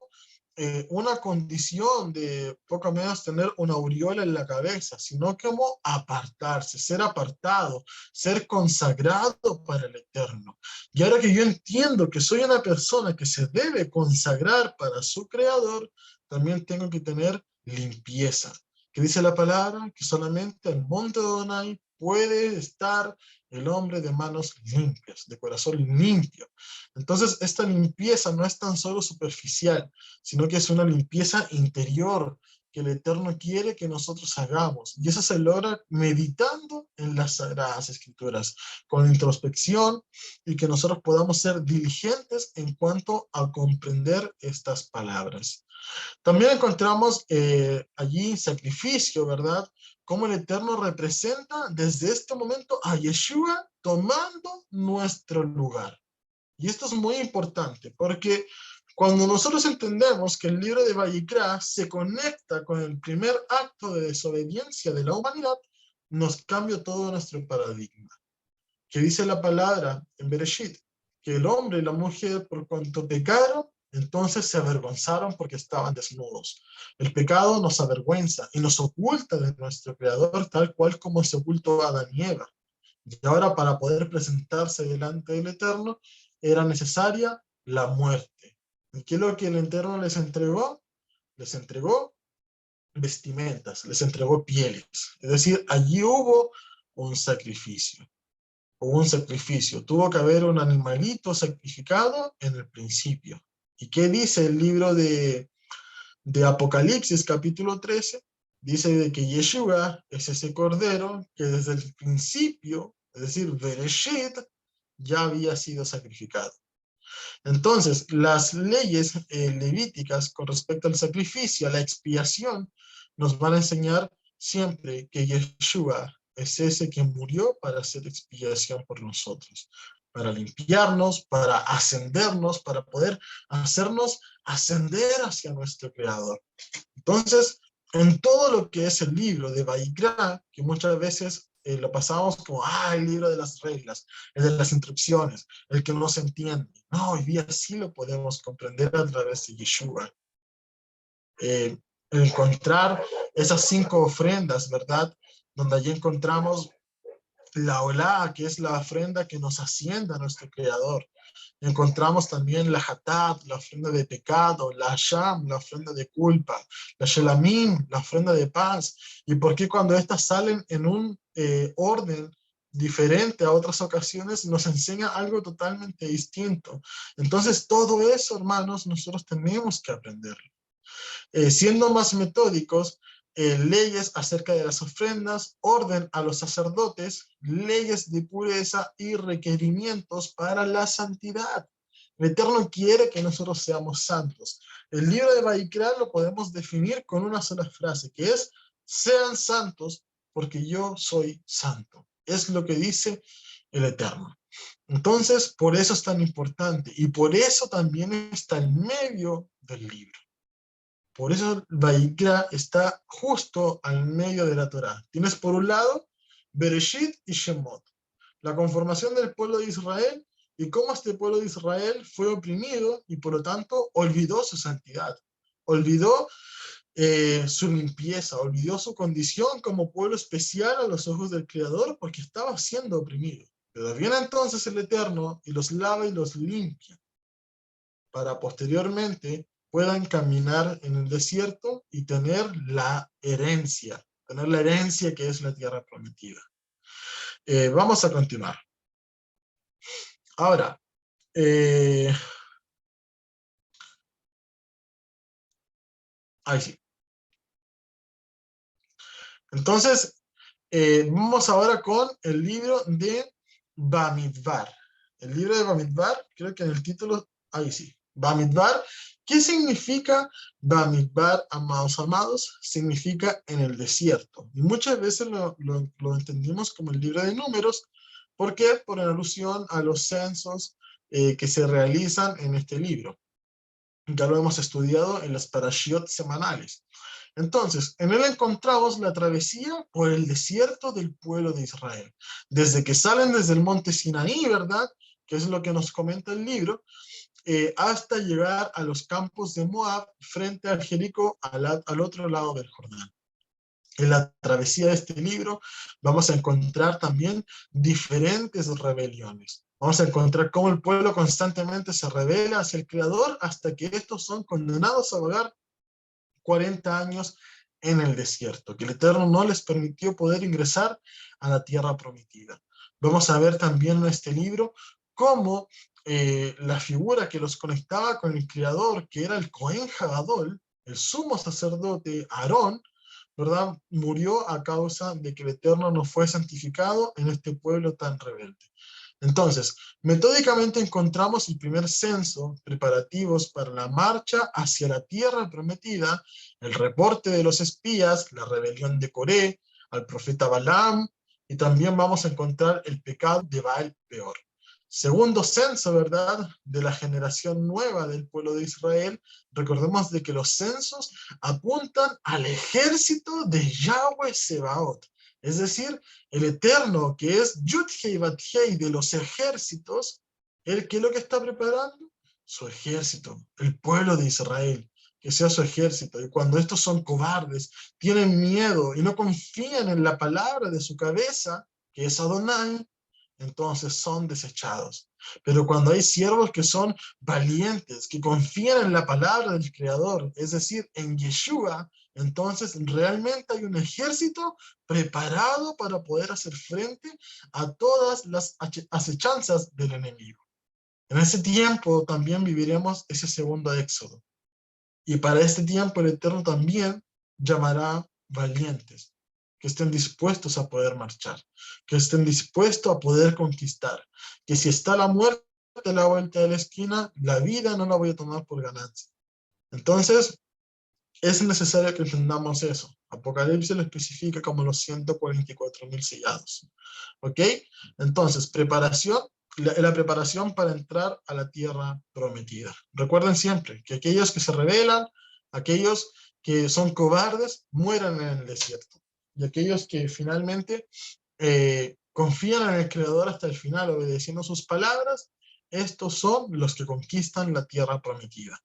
una condición de poco menos tener una aureola en la cabeza, sino como apartarse, ser apartado, ser consagrado para el Eterno. Y ahora que yo entiendo que soy una persona que se debe consagrar para su Creador, también tengo que tener limpieza. Que dice la palabra que solamente el monte de Adonai puede estar el hombre de manos limpias, de corazón limpio. Entonces, esta limpieza no es tan solo superficial, sino que es una limpieza interior que el Eterno quiere que nosotros hagamos. Y eso se logra meditando en las Sagradas Escrituras, con introspección, y que nosotros podamos ser diligentes en cuanto a comprender estas palabras. También encontramos allí sacrificio, ¿verdad? Cómo el Eterno representa desde este momento a Yeshua tomando nuestro lugar. Y esto es muy importante, porque cuando nosotros entendemos que el libro de Vayikra se conecta con el primer acto de desobediencia de la humanidad, nos cambia todo nuestro paradigma. Que dice la palabra en Bereshit, que el hombre y la mujer, por cuanto pecaron, entonces se avergonzaron porque estaban desnudos. El pecado nos avergüenza y nos oculta de nuestro Creador, tal cual como se ocultó a Adán y Eva. Y ahora, para poder presentarse delante del Eterno, era necesaria la muerte. ¿Y qué es lo que el Eterno les entregó? Les entregó vestimentas, les entregó pieles. Es decir, allí hubo un sacrificio. Hubo un sacrificio. Tuvo que haber un animalito sacrificado en el principio. ¿Y qué dice el libro de Apocalipsis, capítulo 13? Dice de que Yeshua es ese cordero que desde el principio, es decir, Bereshit, ya había sido sacrificado. Entonces, las leyes levíticas con respecto al sacrificio, a la expiación, nos van a enseñar siempre que Yeshua es ese que murió para hacer expiación por nosotros, para limpiarnos, para ascendernos, para poder hacernos ascender hacia nuestro Creador. Entonces, en todo lo que es el libro de Vayikra, que muchas veces lo pasamos como, el libro de las reglas, el de las instrucciones, el que no se entiende. No, hoy día sí lo podemos comprender a través de Yeshua. Encontrar esas 5 ofrendas, ¿verdad? Donde allí encontramos la Olá, que es la ofrenda que nos asciende a nuestro Creador. Encontramos también la Hatat, la ofrenda de pecado, la Hasham, la ofrenda de culpa, la Shelamim, la ofrenda de paz. ¿Y por qué cuando estas salen en un orden diferente a otras ocasiones, nos enseña algo totalmente distinto. Entonces, todo eso, hermanos, nosotros tenemos que aprenderlo. Siendo más metódicos, leyes acerca de las ofrendas, orden a los sacerdotes, leyes de pureza y requerimientos para la santidad. El Eterno quiere que nosotros seamos santos. El libro de Vaikra lo podemos definir con una sola frase, que es: sean santos porque yo soy santo. Es lo que dice el Eterno. Entonces, por eso es tan importante y por eso también está en medio del libro. Por eso Vaikra está justo al medio de la Torá. Tienes por un lado Bereshit y Shemot, la conformación del pueblo de Israel y cómo este pueblo de Israel fue oprimido y por lo tanto olvidó su santidad, olvidó su limpieza, olvidó su condición como pueblo especial a los ojos del Creador porque estaba siendo oprimido. Pero viene entonces el Eterno y los lava y los limpia para posteriormente puedan caminar en el desierto y tener la herencia que es la tierra prometida. Vamos a continuar. Ahora, ahí sí. Entonces, vamos ahora con el libro de Bamidbar. El libro de Bamidbar, creo que en el título, ahí sí. Bamidbar, ¿qué significa Bamidbar, amados? Significa en el desierto. Y muchas veces lo entendimos como el libro de números. ¿Por qué? Por alusión a los censos que se realizan en este libro. Ya lo hemos estudiado en las parashiot semanales. Entonces, en él encontramos la travesía por el desierto del pueblo de Israel. Desde que salen desde el monte Sinaí, ¿verdad? Que es lo que nos comenta el libro, hasta llegar a los campos de Moab, frente al Jericó, al otro lado del Jordán. En la travesía de este libro vamos a encontrar también diferentes rebeliones. Vamos a encontrar cómo el pueblo constantemente se rebela hacia el Creador hasta que estos son condenados a vagar 40 años en el desierto, que el Eterno no les permitió poder ingresar a la tierra prometida. Vamos a ver también en este libro cómo la figura que los conectaba con el Creador, que era el Cohen Hagadol, el sumo sacerdote Aarón, ¿verdad? Murió a causa de que el Eterno no fue santificado en este pueblo tan rebelde. Entonces, metódicamente encontramos el primer censo, preparativos para la marcha hacia la tierra prometida, el reporte de los espías, la rebelión de Coré, al profeta Balaam, y también vamos a encontrar el pecado de Baal Peor. Segundo censo, ¿verdad?, de la generación nueva del pueblo de Israel. Recordemos de que los censos apuntan al ejército de Yahweh Sebaot. Es decir, el Eterno, que es Yud-Hei Bat-Hei de los ejércitos, ¿qué es lo que está preparando? Su ejército, el pueblo de Israel, que sea su ejército. Y cuando estos son cobardes, tienen miedo y no confían en la palabra de su cabeza, que es Adonai, entonces son desechados. Pero cuando hay siervos que son valientes, que confían en la palabra del Creador, es decir, en Yeshua, entonces realmente hay un ejército preparado para poder hacer frente a todas las acechanzas del enemigo. En ese tiempo también viviremos ese segundo éxodo. Y para este tiempo el Eterno también llamará valientes, que estén dispuestos a poder marchar, que estén dispuestos a poder conquistar, que si está la muerte a la vuelta de la esquina, la vida no la voy a tomar por ganancia. Entonces, es necesario que entendamos eso. Apocalipsis lo especifica como los 144,000 sellados. ¿Ok? Entonces, la preparación para entrar a la tierra prometida. Recuerden siempre que aquellos que se rebelan, aquellos que son cobardes, mueran en el desierto. Y aquellos que finalmente confían en el Creador hasta el final, obedeciendo sus palabras, estos son los que conquistan la tierra prometida.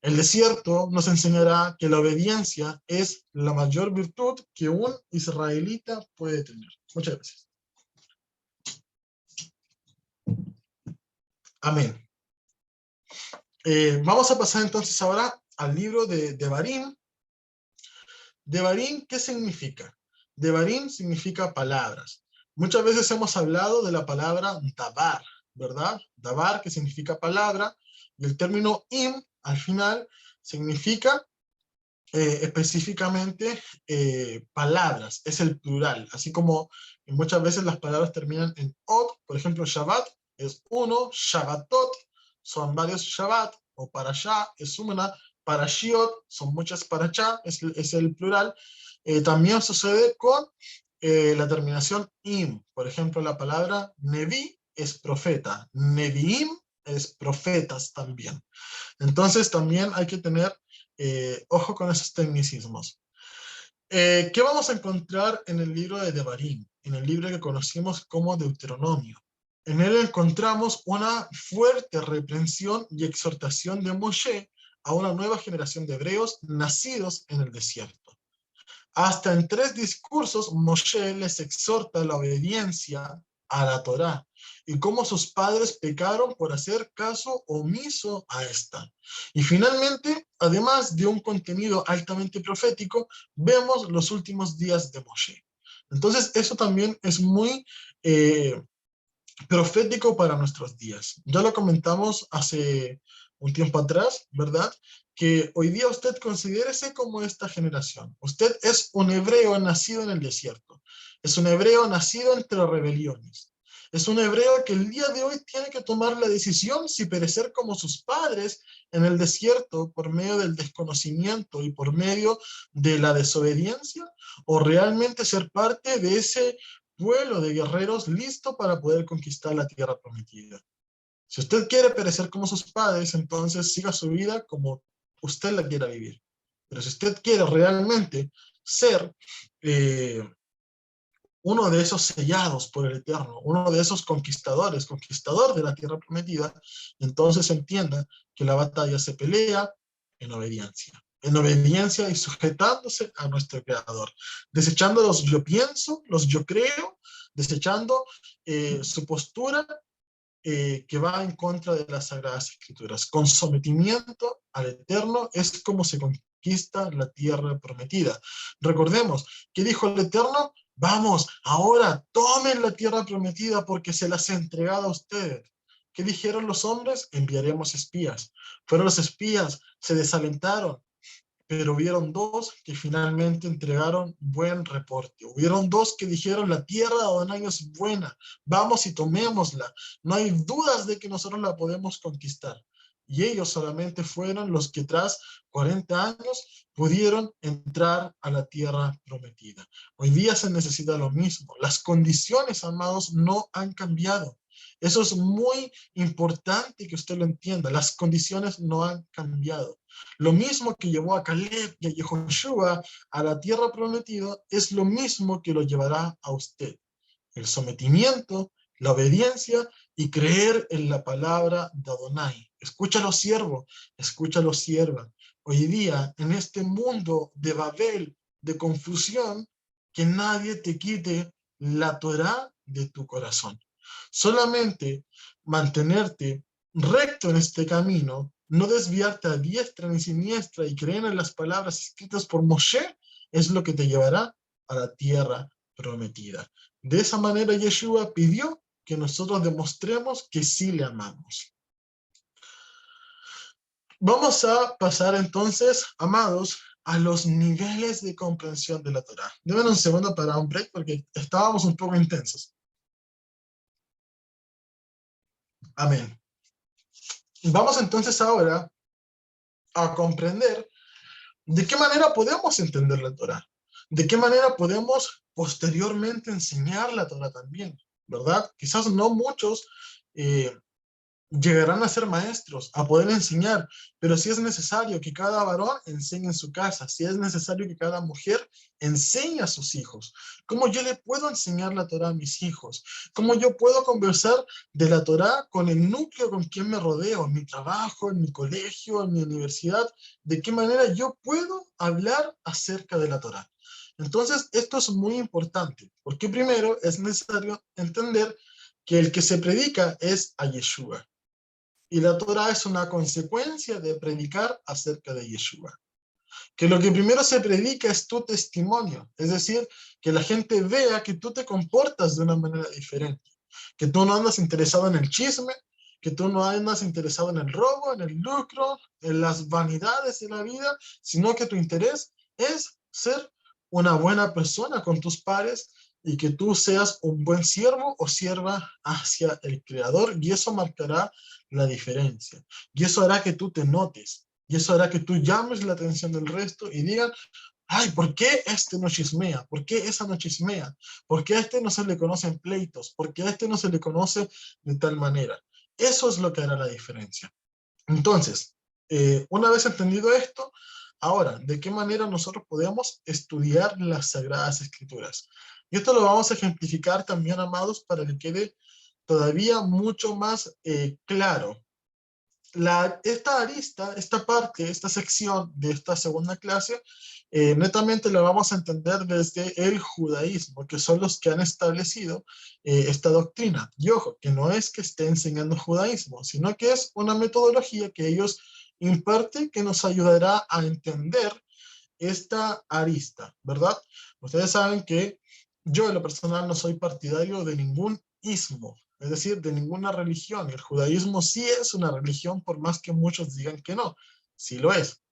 El desierto nos enseñará que la obediencia es la mayor virtud que un israelita puede tener. Muchas gracias. Amén. Vamos a pasar entonces ahora al libro de Devarim. Devarim, ¿qué significa? Devarim significa palabras. Muchas veces hemos hablado de la palabra dabar, ¿verdad? Dabar, que significa palabra, y el término im, al final, significa específicamente palabras, es el plural, así como muchas veces las palabras terminan en ot, por ejemplo, Shabbat es uno, Shabbatot son varios Shabbat, o parashá es una, parashiot son muchas parashá, es el plural. También sucede con la terminación im, por ejemplo, la palabra nevi es profeta, neviim es profetas también. Entonces también hay que tener ojo con esos tecnicismos. ¿Qué vamos a encontrar en el libro de Devarim? En el libro que conocimos como Deuteronomio. En él encontramos una fuerte reprensión y exhortación de Moshe a una nueva generación de hebreos nacidos en el desierto. Hasta en 3 discursos Moshe les exhorta la obediencia a la Torá y cómo sus padres pecaron por hacer caso omiso a esta. Y finalmente, además de un contenido altamente profético, vemos los últimos días de Moshe. Entonces, eso también es muy profético para nuestros días. Ya lo comentamos hace un tiempo atrás, ¿verdad? Que hoy día usted considérese como esta generación. Usted es un hebreo nacido en el desierto. Es un hebreo nacido entre rebeliones. Es un hebreo que el día de hoy tiene que tomar la decisión si perecer como sus padres en el desierto por medio del desconocimiento y por medio de la desobediencia, o realmente ser parte de ese pueblo de guerreros listo para poder conquistar la tierra prometida. Si usted quiere perecer como sus padres, entonces siga su vida como usted la quiera vivir. Pero si usted quiere realmente ser uno de esos sellados por el Eterno, uno de esos conquistadores, conquistador de la tierra prometida, entonces entienda que la batalla se pelea en obediencia y sujetándose a nuestro Creador, desechando los yo pienso, los yo creo, desechando su postura que va en contra de las Sagradas Escrituras. Con sometimiento al Eterno es como se conquista la tierra prometida. Recordemos, ¿qué dijo el Eterno? Vamos, ahora tomen la tierra prometida porque se las he entregado a ustedes. ¿Qué dijeron los hombres? Enviaremos espías. Fueron los espías, se desalentaron, pero hubieron 2 que finalmente entregaron buen reporte. Hubieron 2 que dijeron, la tierra de Adonai es buena, vamos y tomémosla. No hay dudas de que nosotros la podemos conquistar. Y ellos solamente fueron los que tras 40 años pudieron entrar a la tierra prometida. Hoy día se necesita lo mismo. Las condiciones, amados, no han cambiado. Eso es muy importante que usted lo entienda. Las condiciones no han cambiado. Lo mismo que llevó a Caleb y a Yehoshua a la tierra prometida es lo mismo que lo llevará a usted. El sometimiento, la obediencia y creer en la palabra de Adonai. Escúchalo, siervo, escúchalo, sierva. Hoy día, en este mundo de Babel, de confusión, que nadie te quite la Torá de tu corazón. Solamente mantenerte recto en este camino, no desviarte a diestra ni siniestra y creer en las palabras escritas por Moshe, es lo que te llevará a la tierra prometida. De esa manera Yeshua pidió que nosotros demostremos que sí le amamos. Vamos a pasar entonces, amados, a los niveles de comprensión de la Torá. Denme un segundo para un break porque estábamos un poco intensos. Amén. Vamos entonces ahora a comprender de qué manera podemos entender la Torá, de qué manera podemos posteriormente enseñar la Torá también, ¿verdad? Quizás no muchos llegarán a ser maestros, a poder enseñar, pero sí es necesario que cada varón enseñe en su casa, sí es necesario que cada mujer enseñe a sus hijos. ¿Cómo yo le puedo enseñar la Torá a mis hijos? ¿Cómo yo puedo conversar de la Torá con el núcleo con quien me rodeo, en mi trabajo, en mi colegio, en mi universidad? ¿De qué manera yo puedo hablar acerca de la Torá? Entonces, esto es muy importante, porque primero es necesario entender que el que se predica es a Yeshua. Y la Torá es una consecuencia de predicar acerca de Yeshua. que lo que primero se predica es tu testimonio, es decir, que la gente vea que tú te comportas de una manera diferente, que tú no andas interesado en el chisme, que tú no andas interesado en el robo, en el lucro, en las vanidades de la vida, sino que tu interés es ser una buena persona con tus pares y que tú seas un buen siervo o sierva hacia el Creador, y eso marcará la diferencia. Y eso hará que tú te notes, y eso hará que tú llames la atención del resto y digan, ay, ¿por qué este no chismea? ¿Por qué esa no chismea? ¿Por qué a este no se le conocen pleitos? ¿Por qué a este no se le conoce de tal manera? Eso es lo que hará la diferencia. Entonces, una vez entendido esto, ahora, ¿de qué manera nosotros podemos estudiar las Sagradas Escrituras? Y esto lo vamos a ejemplificar también, amados, para que quede todavía mucho más claro. Esta arista, esta parte, esta sección de esta segunda clase, netamente la vamos a entender desde el judaísmo, que son los que han establecido esta doctrina. Y ojo, que no es que esté enseñando judaísmo, sino que es una metodología que ellos imparten que nos ayudará a entender esta arista, ¿verdad? Ustedes saben que yo en lo personal no soy partidario de ningún ismo, es decir, de ninguna religión. El judaísmo sí es una religión, por más que muchos digan que no, sí lo es.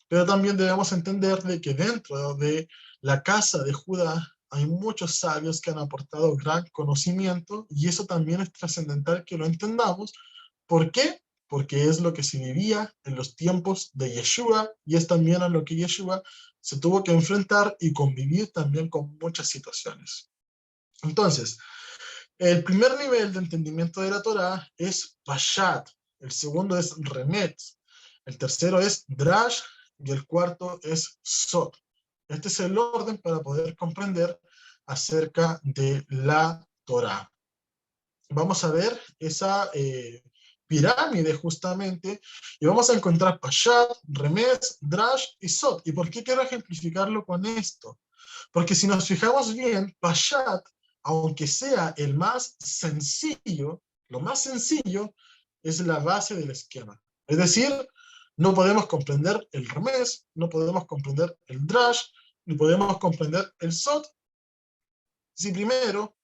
Pero también debemos entender de que dentro de la casa de Judá hay muchos sabios que han aportado gran conocimiento, y eso también es trascendental que lo entendamos. ¿Por qué? Porque es lo que se vivía en los tiempos de Yeshua, y es también a lo que Yeshua se tuvo que enfrentar y convivir también con muchas situaciones. Entonces, el primer nivel de entendimiento de la Torá es Pashat, el segundo es Remet, el tercero es Drash y el cuarto es Sot. Este es el orden para poder comprender acerca de la Torá. Vamos a ver esa pirámide justamente, y vamos a encontrar Pashat, Remes, Drash y Sot. ¿Y por qué quiero ejemplificarlo con esto? Porque si nos fijamos bien, Pashat, aunque sea el más sencillo, lo más sencillo es la base del esquema. Es decir, no podemos comprender el Remes, no podemos comprender el Drash, ni podemos comprender el Sot si primero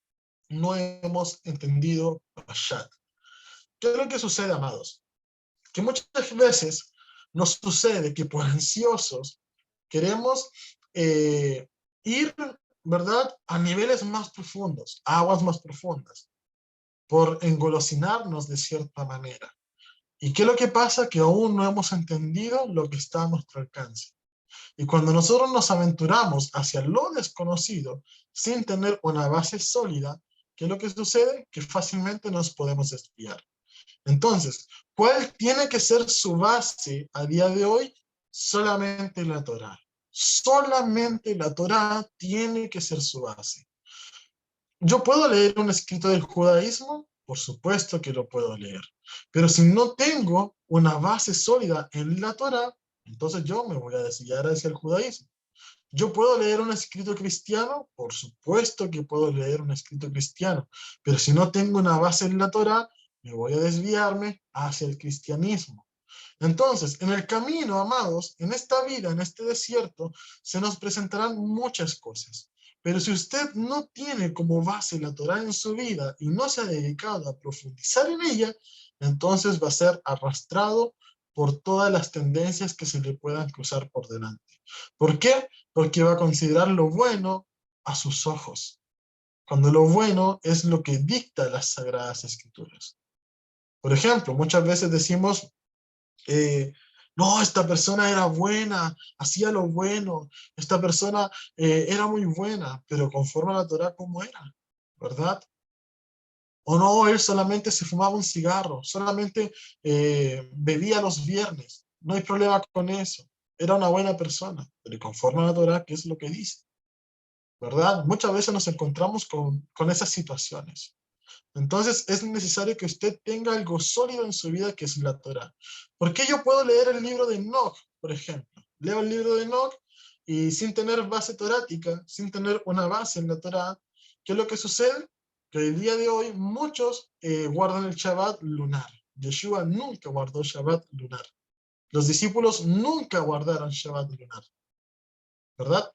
no hemos entendido Pashat. ¿Qué es lo que sucede, amados? Que muchas veces nos sucede que por ansiosos queremos ir, ¿verdad?, a niveles más profundos, a aguas más profundas, por engolosinarnos de cierta manera. ¿Y qué es lo que pasa? Que aún no hemos entendido lo que está a nuestro alcance. Y cuando nosotros nos aventuramos hacia lo desconocido sin tener una base sólida, ¿qué es lo que sucede? Que fácilmente nos podemos desviar. Entonces, ¿cuál tiene que ser su base a día de hoy? Solamente la Torá. Solamente la Torá tiene que ser su base. ¿Yo puedo leer un escrito del judaísmo? Por supuesto que lo puedo leer. Pero si no tengo una base sólida en la Torá, entonces yo me voy a desviar hacia el judaísmo. ¿Yo puedo leer un escrito cristiano? Por supuesto que puedo leer un escrito cristiano, pero si no tengo una base en la Torá, me voy a desviarme hacia el cristianismo. Entonces, en el camino, amados, en esta vida, en este desierto, se nos presentarán muchas cosas. Pero si usted no tiene como base la Torá en su vida y no se ha dedicado a profundizar en ella, entonces va a ser arrastrado por todas las tendencias que se le puedan cruzar por delante. ¿Por qué? Porque va a considerar lo bueno a sus ojos, cuando lo bueno es lo que dicta las Sagradas Escrituras. Por ejemplo, muchas veces decimos, no, esta persona era buena, hacía lo bueno, esta persona era muy buena, pero conforme a la Torá, ¿cómo era? ¿Verdad? O no, él solamente se fumaba un cigarro, solamente bebía los viernes, no hay problema con eso, era una buena persona, pero conforme a la Torá, ¿qué es lo que dice? ¿Verdad? Muchas veces nos encontramos con esas situaciones. Entonces es necesario que usted tenga algo sólido en su vida, que es la Torá. ¿Por qué yo puedo leer el libro de Enoch, por ejemplo? Leo el libro de Enoch y sin tener base torática, sin tener una base en la Torá, ¿qué es lo que sucede? Que el día de hoy muchos guardan el Shabbat lunar. Yeshua nunca guardó Shabbat lunar. Los discípulos nunca guardaron Shabbat lunar. ¿verdad?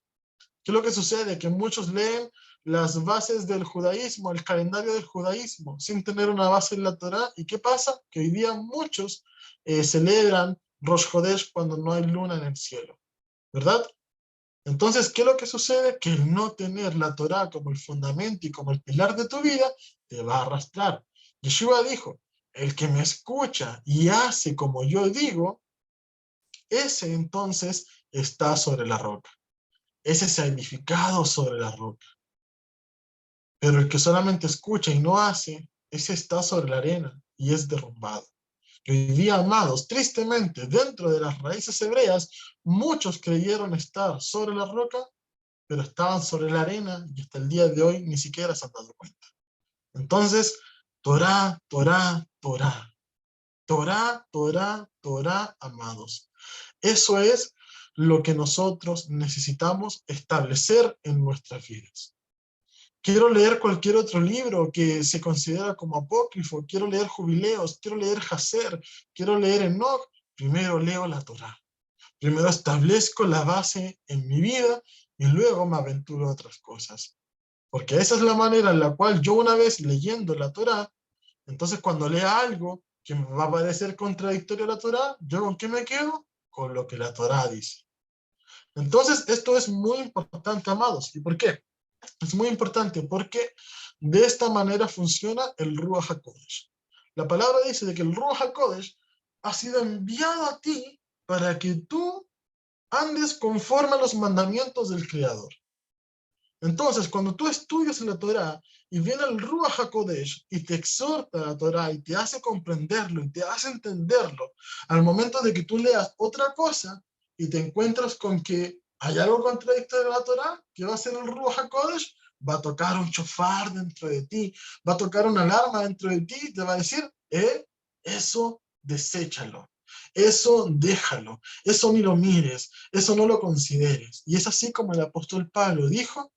¿Qué es lo que sucede? Que muchos leen las bases del judaísmo, el calendario del judaísmo, sin tener una base en la Torá. ¿Y qué pasa? Que hoy día muchos celebran Rosh Hodesh cuando no hay luna en el cielo, ¿verdad? Entonces, ¿qué es lo que sucede? Que el no tener la Torá como el fundamento y como el pilar de tu vida te va a arrastrar. Yeshua dijo, el que me escucha y hace como yo digo, ese entonces está sobre la roca. Ese se ha edificado sobre la roca. Pero el que solamente escucha y no hace, ese está sobre la arena y es derrumbado. Y hoy día, amados, tristemente, dentro de las raíces hebreas, muchos creyeron estar sobre la roca, pero estaban sobre la arena y hasta el día de hoy ni siquiera se han dado cuenta. Entonces, Torá, Torá, Torá. Torá, Torá, Torá, amados. Eso es lo que nosotros necesitamos establecer en nuestras vidas. Quiero leer cualquier otro libro que se considera como apócrifo, quiero leer Jubileos, quiero leer Haser, quiero leer Enoch. Primero leo la Torá. Primero establezco la base en mi vida y luego me aventuro a otras cosas. Porque esa es la manera en la cual yo, una vez leyendo la Torá, entonces cuando lea algo que me va a parecer contradictorio a la Torá, ¿yo con qué me quedo? Con lo que la Torá dice. Entonces esto es muy importante, amados. ¿Y por qué? Es muy importante porque de esta manera funciona el Ruach HaKodesh. La palabra dice de que el Ruach HaKodesh ha sido enviado a ti para que tú andes conforme a los mandamientos del Creador. Entonces, cuando tú estudias la Torá y viene el Ruach HaKodesh y te exhorta a la Torá y te hace comprenderlo y te hace entenderlo, al momento de que tú leas otra cosa y te encuentras con que hay algo contradictorio en la Torá, ¿qué va a hacer el Ruach HaKodesh? Va a tocar un shofar dentro de ti, va a tocar una alarma dentro de ti y te va a decir, eso deséchalo, eso déjalo, eso ni lo mires, eso no lo consideres. Y es así como el apóstol Pablo dijo,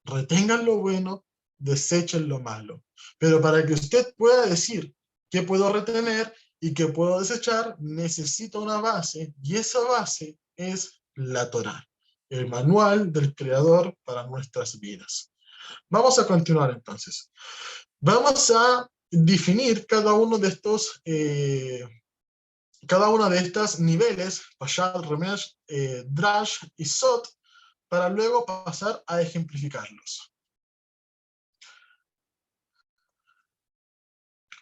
retengan lo bueno, desechen lo malo. Pero para que usted pueda decir qué puedo retener y qué puedo desechar, necesita una base, y esa base es la Torá, el manual del Creador para nuestras vidas. Vamos a continuar entonces. Vamos a definir cada uno de estos, cada una de estas niveles, Pashad, Remesh, Drash y Sot, para luego pasar a ejemplificarlos.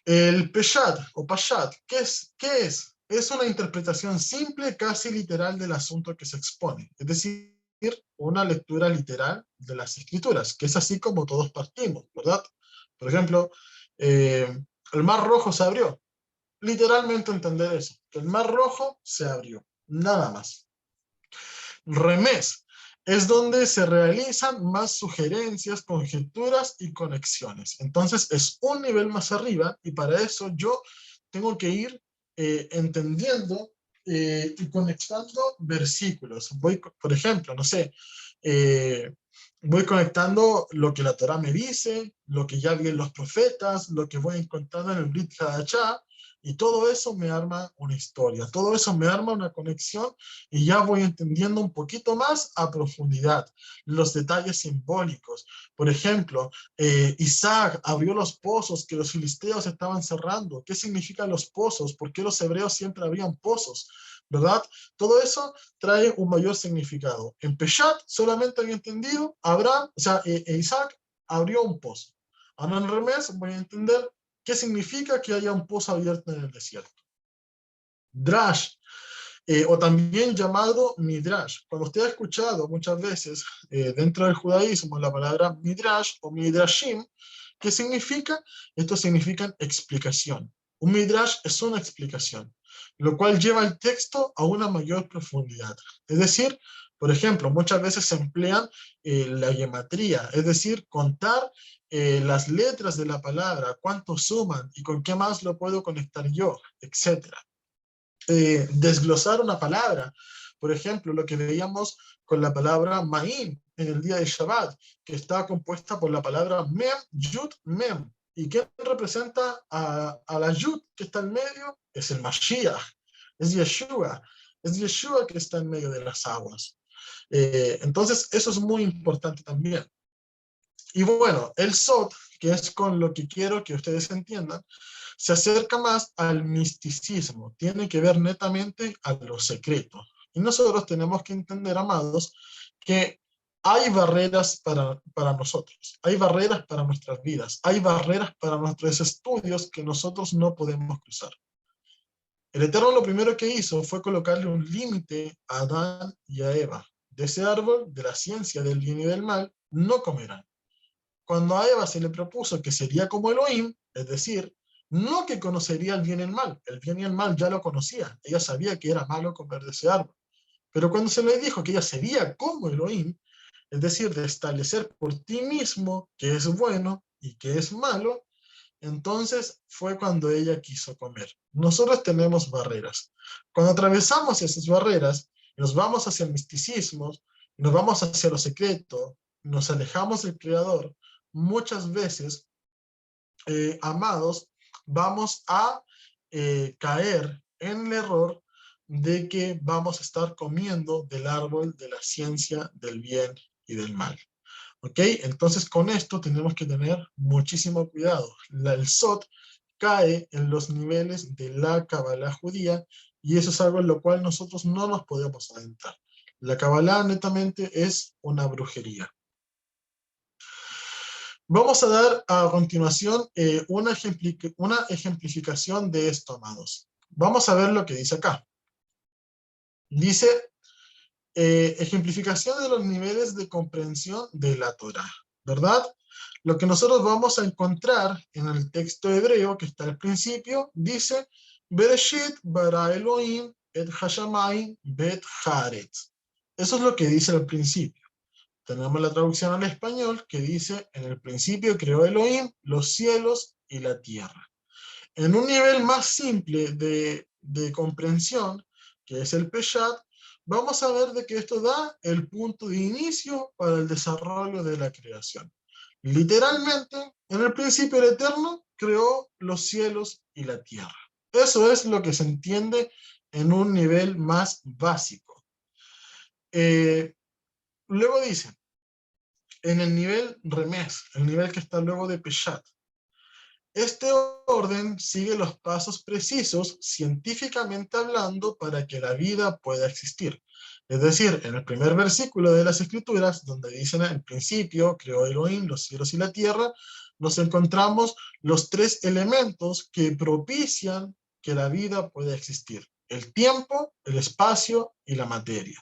El Peshat o Pashat, ¿qué es? ¿Qué es? Es una interpretación simple, casi literal del asunto que se expone. Es decir, una lectura literal de las escrituras, que es así como todos partimos, ¿verdad? Por ejemplo, el Mar Rojo se abrió. Literalmente entender eso, que el Mar Rojo se abrió, nada más. Remés es donde se realizan más sugerencias, conjeturas y conexiones. Entonces es un nivel más arriba y para eso yo tengo que ir entendiendo y conectando versículos. Voy, por ejemplo, no sé, voy conectando lo que la Torá me dice, lo que ya vi en los profetas, lo que voy encontrando en el Brit Hadashah, y todo eso me arma una historia, todo eso me arma una conexión y ya voy entendiendo un poquito más a profundidad los detalles simbólicos. Por ejemplo, Isaac abrió los pozos que los filisteos estaban cerrando. ¿Qué significan los pozos? ¿Por qué los hebreos siempre abrían pozos? ¿Verdad? Todo eso trae un mayor significado. En Peshat solamente había entendido, Abraham, o sea, Isaac abrió un pozo. Ahora en Remés voy a entender qué significa que haya un pozo abierto en el desierto. Drash, o también llamado Midrash. Cuando usted ha escuchado muchas veces dentro del judaísmo la palabra Midrash o Midrashim, ¿qué significa? Esto significa explicación. Un Midrash es una explicación, lo cual lleva el texto a una mayor profundidad. Es decir, por ejemplo, muchas veces se emplean la gematría, es decir, contar las letras de la palabra, cuánto suman y con qué más lo puedo conectar yo, etcétera. Desglosar una palabra. Por ejemplo, lo que veíamos con la palabra Ma'im en el día de Shabbat, que está compuesta por la palabra Mem, Yud, Mem. ¿Y quién representa a la Yud que está en medio? Es el Mashiach, es Yeshua que está en medio de las aguas. Entonces, eso es muy importante también. Y bueno, el Sod, que es con lo que quiero que ustedes entiendan, se acerca más al misticismo, tiene que ver netamente a lo secreto. Y nosotros tenemos que entender, amados, que hay barreras para nosotros, hay barreras para nuestras vidas, hay barreras para nuestros estudios que nosotros no podemos cruzar. El Eterno lo primero que hizo fue colocarle un límite a Adán y a Eva. De ese árbol, de la ciencia del bien y del mal, no comerán. Cuando a Eva se le propuso que sería como Elohim, es decir, no que conocería el bien y el mal ya lo conocía, ella sabía que era malo comer de ese árbol. Pero cuando se le dijo que ella sería como Elohim, es decir, de establecer por ti mismo que es bueno y que es malo, entonces fue cuando ella quiso comer. Nosotros tenemos barreras. Cuando atravesamos esas barreras, nos vamos hacia el misticismo, nos vamos hacia lo secreto, nos alejamos del Creador, muchas veces, amados, vamos a caer en el error de que vamos a estar comiendo del árbol de la ciencia del bien y del mal. ¿Ok? Entonces con esto tenemos que tener muchísimo cuidado. El Sod cae en los niveles de la Kabbalah judía y eso es algo en lo cual nosotros no nos podemos adentrar. La Kabbalah netamente es una brujería. Vamos a dar a continuación una ejemplificación de esto, amados. Vamos a ver lo que dice acá. Dice, ejemplificación de los niveles de comprensión de la Torá, ¿verdad? Lo que nosotros vamos a encontrar en el texto hebreo que está al principio, dice, Bereshit bara Elohim et hashamayim bet haaretz. Eso es lo que dice al principio. Tenemos la traducción al español que dice, en el principio creó Elohim los cielos y la tierra. En un nivel más simple de comprensión, que es el Peshat, vamos a ver de que esto da el punto de inicio para el desarrollo de la creación. Literalmente, en el principio el Eterno creó los cielos y la tierra. Eso es lo que se entiende en un nivel más básico. Luego dice, en el nivel Remes, el nivel que está luego de Peshat, este orden sigue los pasos precisos, científicamente hablando, para que la vida pueda existir. Es decir, en el primer versículo de las Escrituras, donde dicen al principio, creó Elohim los cielos y la tierra, nos encontramos los tres elementos que propician que la vida pueda existir. El tiempo, el espacio y la materia.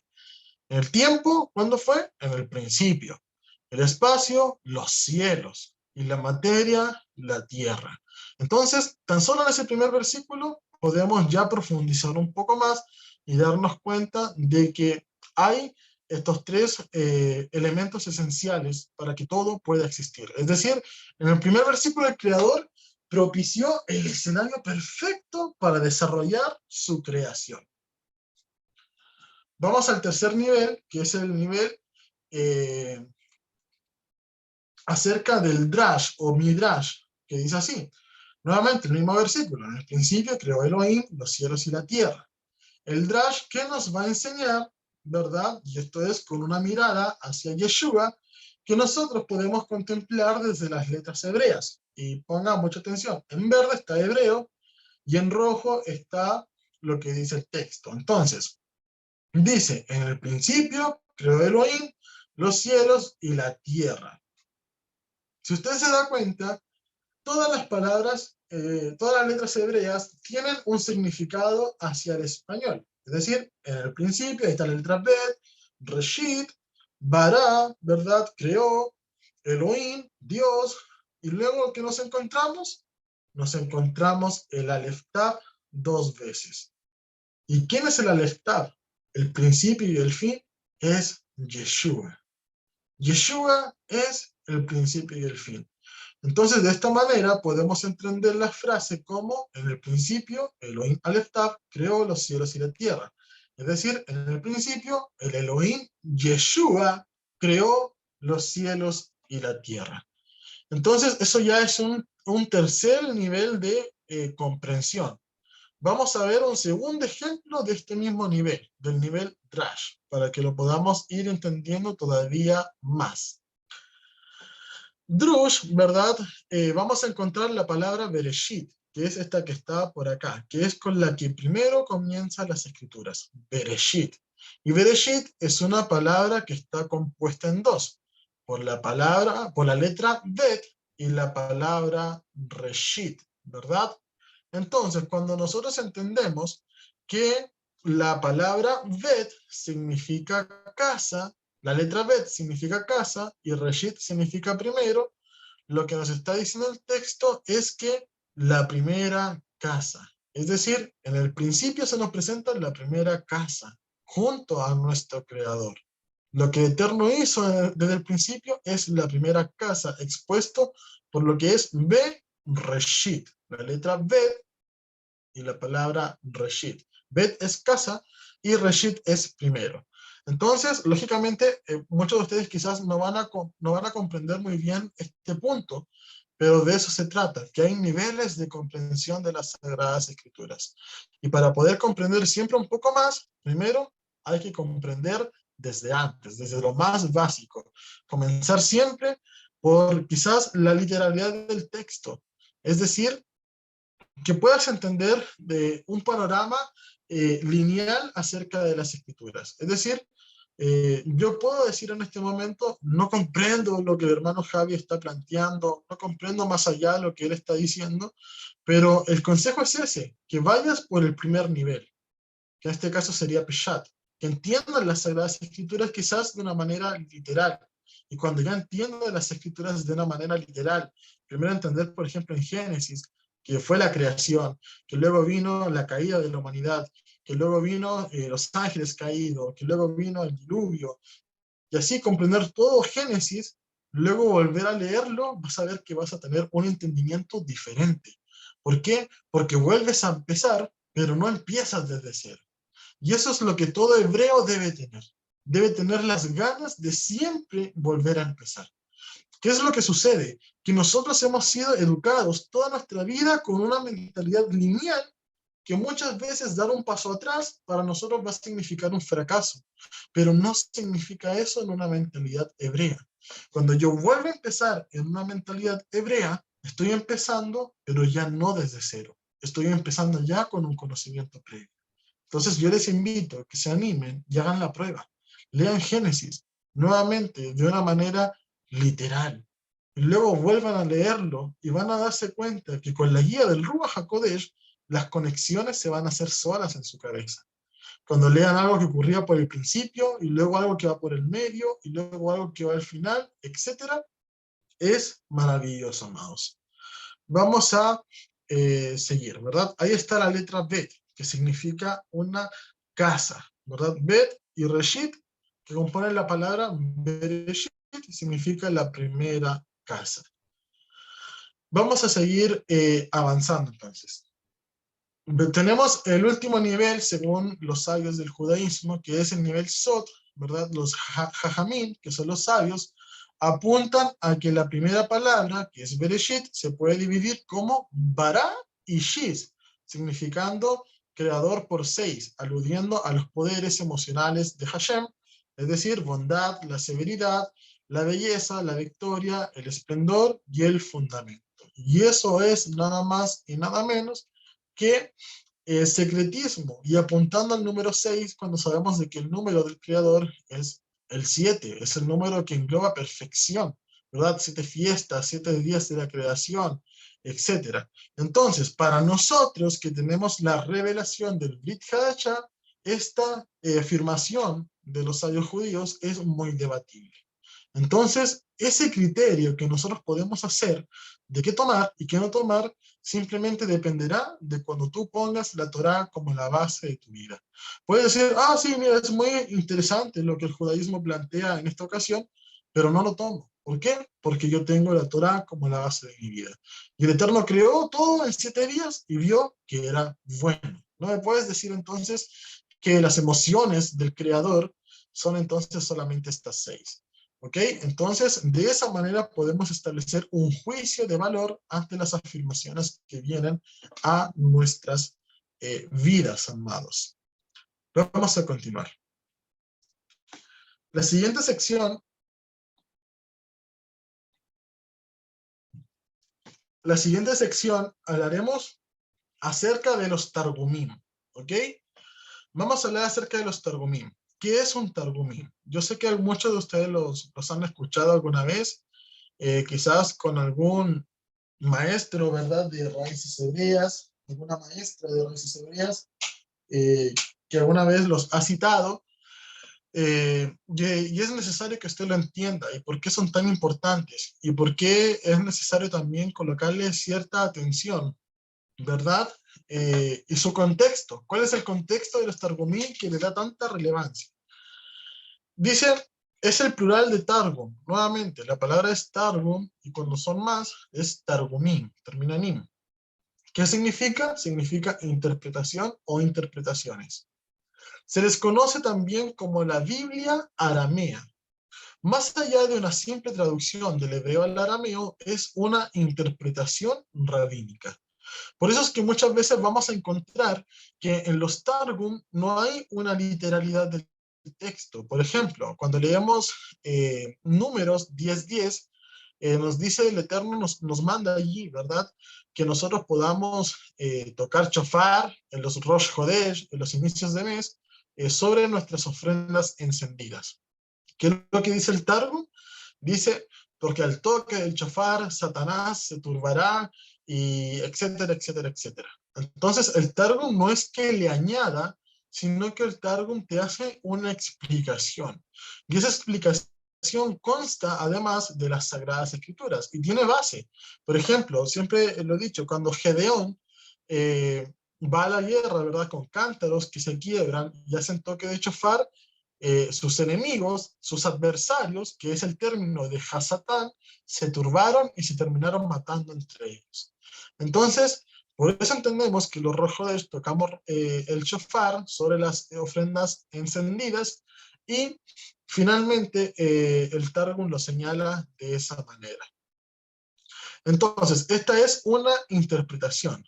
El tiempo, ¿cuándo fue? En el principio. El espacio, los cielos. Y la materia, la tierra. Entonces, tan solo en ese primer versículo podemos ya profundizar un poco más y darnos cuenta de que hay estos tres elementos esenciales para que todo pueda existir. Es decir, en el primer versículo el Creador propició el escenario perfecto para desarrollar su creación. Vamos al tercer nivel, que es el nivel acerca del Drash o Midrash, que dice así. Nuevamente, el mismo versículo. En el principio creó Elohim los cielos y la tierra. El Drash, ¿qué nos va a enseñar? ¿Verdad? Y esto es con una mirada hacia Yeshua, que nosotros podemos contemplar desde las letras hebreas. Y pongan mucha atención. En verde está hebreo y en rojo está lo que dice el texto. Entonces, dice, en el principio creó Elohim los cielos y la tierra. Si usted se da cuenta, todas las palabras, todas las letras hebreas tienen un significado hacia el español. Es decir, en el principio, ahí está la letra Bet, Reshit, Bara, ¿verdad? Creó, Elohim, Dios. Y luego, ¿qué nos encontramos? Nos encontramos el Aleph Tav dos veces. ¿Y quién es el Aleph Tav? El principio y el fin es Yeshua. Yeshua es el principio y el fin. Entonces, de esta manera podemos entender la frase como en el principio, Elohim Aleph Tav creó los cielos y la tierra. Es decir, en el principio, el Elohim Yeshua creó los cielos y la tierra. Entonces, eso ya es un tercer nivel de comprensión. Vamos a ver un segundo ejemplo de este mismo nivel, del nivel Drash, para que lo podamos ir entendiendo todavía más. Drush, ¿verdad? Vamos a encontrar la palabra Bereshit, que es esta que está por acá, que es con la que primero comienzan las escrituras, Bereshit. Y Bereshit es una palabra que está compuesta en dos, por la letra Bet y la palabra Reshit, ¿verdad? Entonces, cuando nosotros entendemos que la palabra Bet significa casa, la letra Bet significa casa y Reshit significa primero, lo que nos está diciendo el texto es que la primera casa, es decir, en el principio se nos presenta la primera casa, junto a nuestro Creador. Lo que el Eterno hizo desde el principio es la primera casa, expuesto por lo que es Be-Reshit, la letra Bet y la palabra Reshit. Bet es casa y Reshit es primero. Entonces, lógicamente, muchos de ustedes quizás no van a comprender muy bien este punto, pero de eso se trata, que hay niveles de comprensión de las Sagradas Escrituras. Y para poder comprender siempre un poco más, primero hay que comprender desde antes, desde lo más básico. Comenzar siempre por quizás la literalidad del texto. Es decir, que puedas entender de un panorama lineal acerca de las escrituras. Es decir, yo puedo decir en este momento, no comprendo lo que el hermano Javi está planteando, no comprendo más allá de lo que él está diciendo, pero el consejo es ese, que vayas por el primer nivel, que en este caso sería Peshat, que entiendan las Sagradas Escrituras quizás de una manera literal. Y cuando ya entiendo las Escrituras de una manera literal, primero entender, por ejemplo, en Génesis, que fue la creación, que luego vino la caída de la humanidad, que luego vino los ángeles caídos, que luego vino el diluvio, y así comprender todo Génesis, luego volver a leerlo, vas a ver que vas a tener un entendimiento diferente. ¿Por qué? Porque vuelves a empezar, pero no empiezas desde cero. Y eso es lo que todo hebreo debe tener. Debe tener las ganas de siempre volver a empezar. ¿Qué es lo que sucede? Que nosotros hemos sido educados toda nuestra vida con una mentalidad lineal que muchas veces dar un paso atrás para nosotros va a significar un fracaso, pero no significa eso en una mentalidad hebrea. Cuando yo vuelvo a empezar en una mentalidad hebrea, estoy empezando, pero ya no desde cero. Estoy empezando ya con un conocimiento previo. Entonces yo les invito a que se animen y hagan la prueba. Lean Génesis nuevamente de una manera literal. Y luego vuelvan a leerlo y van a darse cuenta que con la guía del Ruach HaKodesh las conexiones se van a hacer solas en su cabeza. Cuando lean algo que ocurría por el principio y luego algo que va por el medio y luego algo que va al final, etcétera, es maravilloso, amados. Vamos a seguir, ¿verdad? Ahí está la letra Bet, que significa una casa, ¿verdad? Bet y Reshit, que componen la palabra Bereshit, significa la primera casa. Vamos a seguir avanzando entonces. Tenemos el último nivel, según los sabios del judaísmo, que es el nivel Sot, ¿verdad? Los Jajamim, que son los sabios, apuntan a que la primera palabra, que es Bereshit, se puede dividir como Bara y Shiz, significando creador por 6, aludiendo a los poderes emocionales de Hashem, es decir, bondad, la severidad, la belleza, la victoria, el esplendor y el fundamento. Y eso es nada más y nada menos que secretismo, y apuntando al número 6 cuando sabemos de que el número del creador es el 7, es el número que engloba perfección, ¿verdad? 7 fiestas, 7 días de la creación, etcétera. Entonces, para nosotros que tenemos la revelación del Brit Hadashah, esta afirmación de los sabios judíos es muy debatible. Entonces, ese criterio que nosotros podemos hacer de qué tomar y qué no tomar, simplemente dependerá de cuando tú pongas la Torá como la base de tu vida. Puedes decir, sí, mira, es muy interesante lo que el judaísmo plantea en esta ocasión, pero no lo tomo. ¿Por qué? Porque yo tengo la Torá como la base de mi vida. Y el Eterno creó todo en 7 días y vio que era bueno. No me puedes decir entonces que las emociones del Creador son entonces solamente estas 6. ¿Ok? Entonces, de esa manera podemos establecer un juicio de valor ante las afirmaciones que vienen a nuestras vidas, amados. Vamos a continuar. La siguiente sección hablaremos acerca de los Targumim, ¿ok? Vamos a hablar acerca de los Targumim. ¿Qué es un Targumim? Yo sé que muchos de ustedes los han escuchado alguna vez, quizás con algún maestro, ¿verdad?, de raíces hebreas, alguna maestra de raíces hebreas, que alguna vez los ha citado, y es necesario que usted lo entienda, y por qué son tan importantes, y por qué es necesario también colocarle cierta atención, ¿verdad? Y su contexto. ¿Cuál es el contexto de los Targumim que le da tanta relevancia? Dice, es el plural de Targum. Nuevamente, la palabra es Targum, y cuando son más, es Targumim, termina en im. ¿Qué significa? Significa interpretación o interpretaciones. Se les conoce también como la Biblia aramea. Más allá de una simple traducción del hebreo al arameo, es una interpretación rabínica. Por eso es que muchas veces vamos a encontrar que en los Targum no hay una literalidad del texto. Por ejemplo, cuando leemos Números 10:10, nos dice el Eterno, nos manda allí, ¿verdad?, que nosotros podamos tocar shofar en los Rosh Hodesh, en los inicios de mes, sobre nuestras ofrendas encendidas. ¿Qué es lo que dice el Targum? Dice, porque al toque del shofar, Satanás se turbará, y etcétera, etcétera, etcétera. Entonces, el Targum no es que le añada, sino que el Targum te hace una explicación. Y esa explicación consta, además, de las Sagradas Escrituras, y tiene base. Por ejemplo, siempre lo he dicho, cuando Gedeón va a la guerra, ¿verdad?, con cántaros que se quiebran y hacen toque de shofar, sus enemigos, sus adversarios, que es el término de Hasatán, se turbaron y se terminaron matando entre ellos. Entonces, por eso entendemos que los rojodes tocamos el shofar sobre las ofrendas encendidas, y finalmente el Targum lo señala de esa manera. Entonces, esta es una interpretación.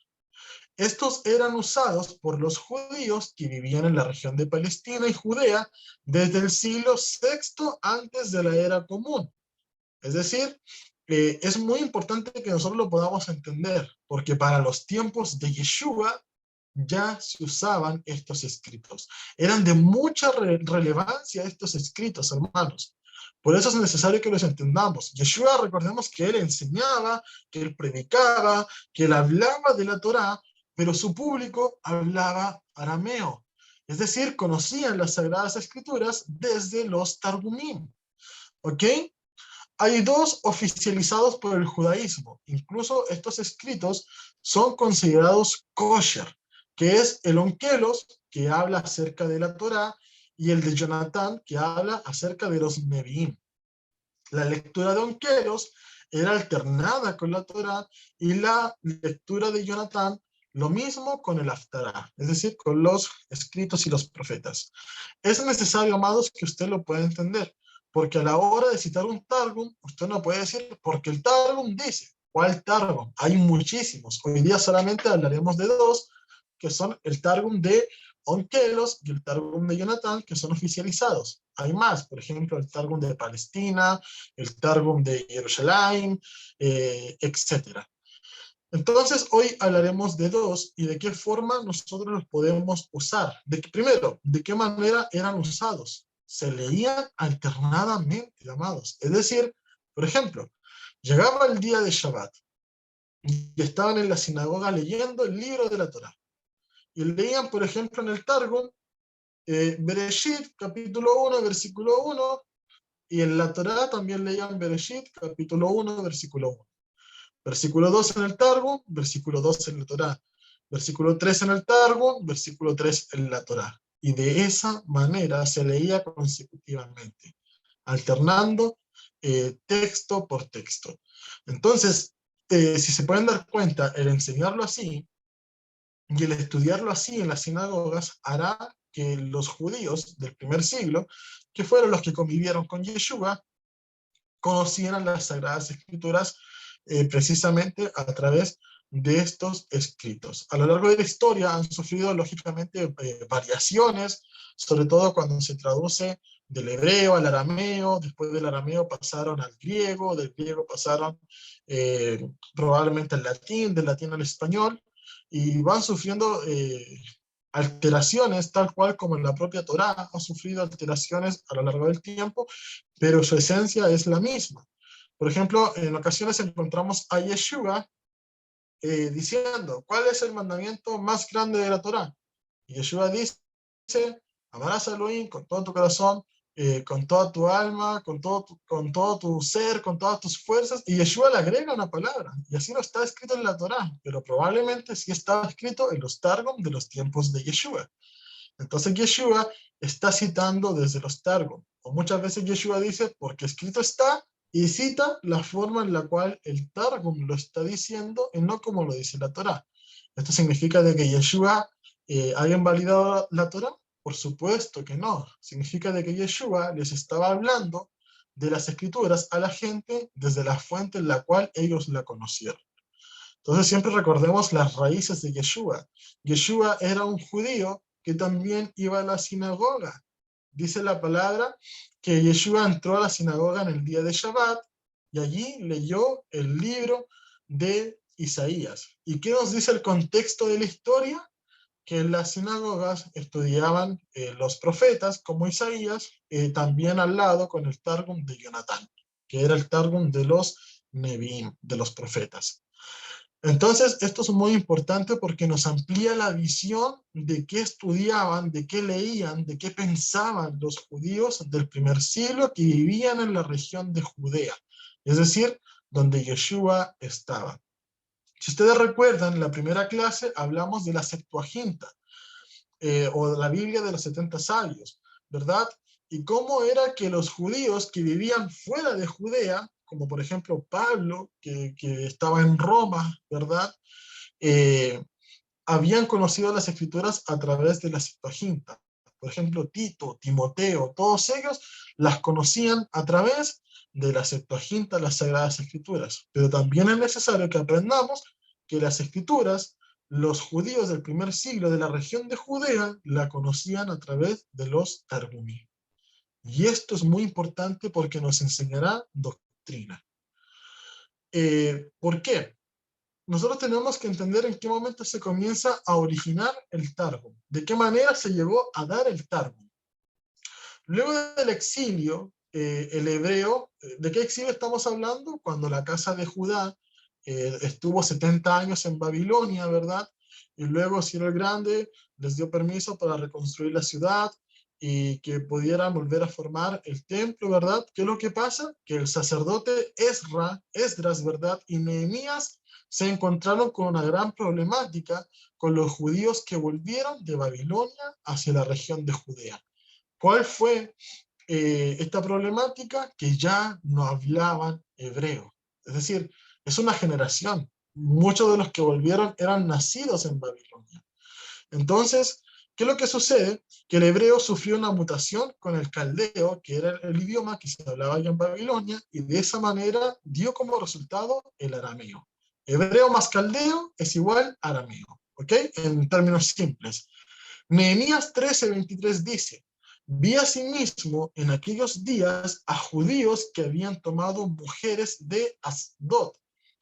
Estos eran usados por los judíos que vivían en la región de Palestina y Judea desde el siglo VI antes de la era común. Es decir, es muy importante que nosotros lo podamos entender, porque para los tiempos de Yeshua ya se usaban estos escritos. Eran de mucha relevancia estos escritos, hermanos. Por eso es necesario que los entendamos. Yeshua, recordemos que él enseñaba, que él predicaba, que él hablaba de la Torá, pero su público hablaba arameo. Es decir, conocían las Sagradas Escrituras desde los Targumim. ¿Ok? Hay dos oficializados por el judaísmo. Incluso estos escritos son considerados kosher, que es el Onkelos, que habla acerca de la Torá, y el de Jonatán, que habla acerca de los Nevi'im. La lectura de Onkelos era alternada con la Torá, y la lectura de Jonatán lo mismo con el Haftará, es decir, con los escritos y los profetas. Es necesario, amados, que usted lo pueda entender, porque a la hora de citar un Targum, usted no puede decir, porque el Targum dice. ¿Cuál Targum? Hay muchísimos. Hoy día solamente hablaremos de dos, que son el Targum de Onkelos y el Targum de Jonatán, que son oficializados. Hay más, por ejemplo, el Targum de Palestina, el Targum de Jerusalén, etc. Entonces, hoy hablaremos de dos y de qué forma nosotros los podemos usar. Primero, de qué manera eran usados. Se leían alternadamente, amados. Es decir, por ejemplo, llegaba el día de Shabbat y estaban en la sinagoga leyendo el libro de la Torá. Y leían, por ejemplo, en el Targum, Bereshit, capítulo 1, versículo 1, y en la Torá también leían Bereshit, capítulo 1, versículo 1. Versículo 2 en el Targum, versículo 2 en la Torá. Versículo 3 en el Targum, versículo 3 en la Torá. Y de esa manera se leía consecutivamente, alternando texto por texto. Entonces, si se pueden dar cuenta, el enseñarlo así y el estudiarlo así en las sinagogas hará que los judíos del primer siglo, que fueron los que convivieron con Yeshua, conocieran las Sagradas Escrituras precisamente a través de estos escritos. A lo largo de la historia han sufrido, lógicamente, variaciones, sobre todo cuando se traduce del hebreo al arameo, después del arameo pasaron al griego, del griego pasaron probablemente al latín, del latín al español, y van sufriendo alteraciones, tal cual como en la propia Torá ha sufrido alteraciones a lo largo del tiempo, pero su esencia es la misma. Por ejemplo, en ocasiones encontramos a Yeshua diciendo, ¿cuál es el mandamiento más grande de la Torá? Y Yeshua dice, amarás a Elohim con todo tu corazón, con toda tu alma, con todo tu ser, con todas tus fuerzas, y Yeshua le agrega una palabra, y así no está escrito en la Torá, pero probablemente sí estaba escrito en los Targum de los tiempos de Yeshua. Entonces Yeshua está citando desde los Targum, o muchas veces Yeshua dice, porque escrito está, y cita la forma en la cual el Targum lo está diciendo, y no como lo dice la Torá. ¿Esto significa de que Yeshua haya invalidado la Torá? Por supuesto que no. Significa de que Yeshua les estaba hablando de las escrituras a la gente desde la fuente en la cual ellos la conocieron. Entonces siempre recordemos las raíces de Yeshua. Yeshua era un judío que también iba a la sinagoga. Dice la palabra que Yeshua entró a la sinagoga en el día de Shabbat y allí leyó el libro de Isaías. ¿Y qué nos dice el contexto de la historia? Que en las sinagogas estudiaban los profetas como Isaías, también al lado con el Targum de Jonatán, que era el Targum de los Neviim, de los profetas. Entonces, esto es muy importante porque nos amplía la visión de qué estudiaban, de qué leían, de qué pensaban los judíos del primer siglo que vivían en la región de Judea, es decir, donde Yeshua estaba. Si ustedes recuerdan, en la primera clase hablamos de la Septuaginta, o de la Biblia de los 70 sabios, ¿verdad? Y cómo era que los judíos que vivían fuera de Judea, como por ejemplo Pablo, que estaba en Roma, ¿verdad? Eh, habían conocido las escrituras a través de la Septuaginta. Por ejemplo, Tito, Timoteo, todos ellos las conocían a través de la Septuaginta, las Sagradas Escrituras. Pero también es necesario que aprendamos que las escrituras, los judíos del primer siglo de la región de Judea, la conocían a través de los Targumí. Y esto es muy importante porque nos enseñará doctrina. ¿Por qué? Nosotros tenemos que entender en qué momento se comienza a originar el Targum, de qué manera se llegó a dar el Targum. Luego del exilio, el hebreo, ¿de qué exilio estamos hablando? Cuando la casa de Judá estuvo 70 años en Babilonia, ¿verdad? Y luego Ciro el Grande les dio permiso para reconstruir la ciudad y que pudieran volver a formar el templo, ¿verdad? ¿Qué es lo que pasa? Que el sacerdote Esdras, ¿verdad? Y Nehemías se encontraron con una gran problemática con los judíos que volvieron de Babilonia hacia la región de Judea. ¿Cuál fue esta problemática? Que ya no hablaban hebreo. Es decir, es una generación. Muchos de los que volvieron eran nacidos en Babilonia. Entonces, ¿qué es lo que sucede? Que el hebreo sufrió una mutación con el caldeo, que era el idioma que se hablaba ya en Babilonia, y de esa manera dio como resultado el arameo. Hebreo más caldeo es igual a arameo, ¿ok? En términos simples. Nehemías 13:23 dice: vi asimismo en aquellos días a judíos que habían tomado mujeres de Asdod,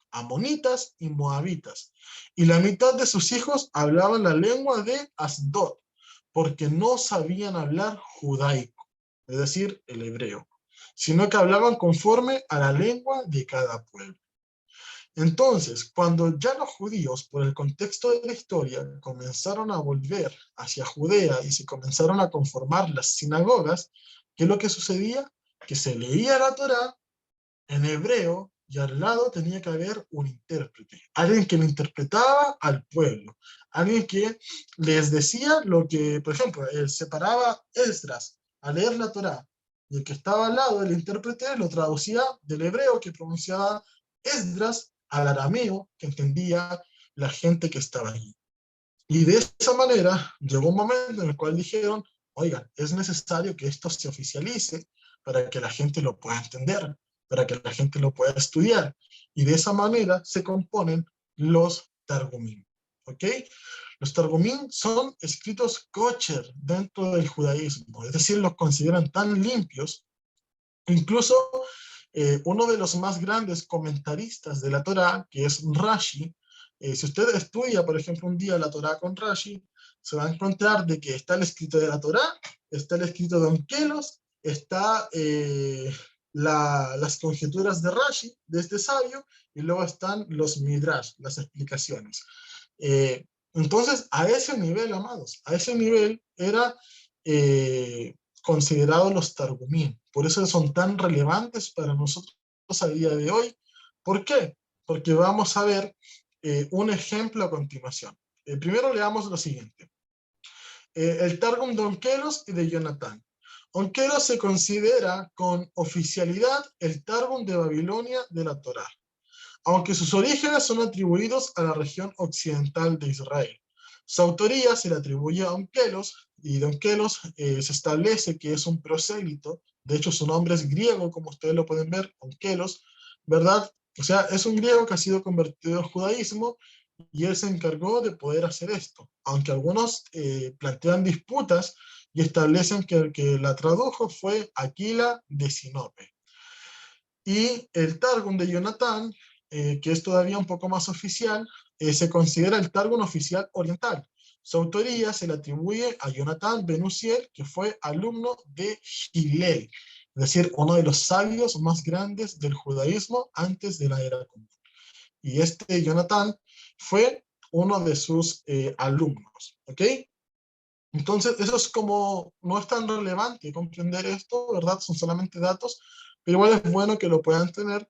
amonitas y moabitas, y la mitad de sus hijos hablaban la lengua de Asdod, porque no sabían hablar judaico, es decir, el hebreo, sino que hablaban conforme a la lengua de cada pueblo. Entonces, cuando ya los judíos, por el contexto de la historia, comenzaron a volver hacia Judea y se comenzaron a conformar las sinagogas, ¿qué es lo que sucedía? Que se leía la Torá en hebreo y al lado tenía que haber un intérprete, alguien que lo interpretaba al pueblo, alguien que les decía lo que, por ejemplo, separaba Esdras a leer la Torá, y el que estaba al lado del intérprete lo traducía del hebreo que pronunciaba Esdras al arameo que entendía la gente que estaba allí. Y de esa manera llegó un momento en el cual dijeron: oigan, es necesario que esto se oficialice para que la gente lo pueda entender, para que la gente lo pueda estudiar. Y de esa manera se componen los Targumim. ¿Ok? Los Targumim son escritos kosher dentro del judaísmo, es decir, los consideran tan limpios. Incluso uno de los más grandes comentaristas de la Torá, que es Rashi, si usted estudia, por ejemplo, un día la Torá con Rashi, se va a encontrar de que está el escrito de la Torá, está el escrito de Onkelos, está las conjeturas de Rashi, de este sabio, y luego están los midrash, las explicaciones. Entonces, a ese nivel, amados, a ese nivel era considerados los Targumim. Por eso son tan relevantes para nosotros a día de hoy. ¿Por qué? Porque vamos a ver un ejemplo a continuación. Primero leamos lo siguiente. El Targum de Onkelos y de Jonatán. Onkelos se considera con oficialidad el Targum de Babilonia de la Torá, aunque sus orígenes son atribuidos a la región occidental de Israel. Su autoría se le atribuye a Onkelos, y de Onkelos se establece que es un prosélito. De hecho, su nombre es griego, como ustedes lo pueden ver, Onkelos, ¿verdad? O sea, es un griego que ha sido convertido al judaísmo, y él se encargó de poder hacer esto. Aunque algunos plantean disputas y establecen que el que la tradujo fue Aquila de Sinope. Y el Targum de Jonatán, que es todavía un poco más oficial, se considera el Targum oficial oriental. Su autoría se le atribuye a Jonatán ben Uziel, que fue alumno de Hillel, es decir, uno de los sabios más grandes del judaísmo antes de la era común. Y este Jonatán fue uno de sus alumnos, ¿ok? Entonces, eso es como, no es tan relevante comprender esto, ¿verdad? Son solamente datos, pero igual es bueno que lo puedan tener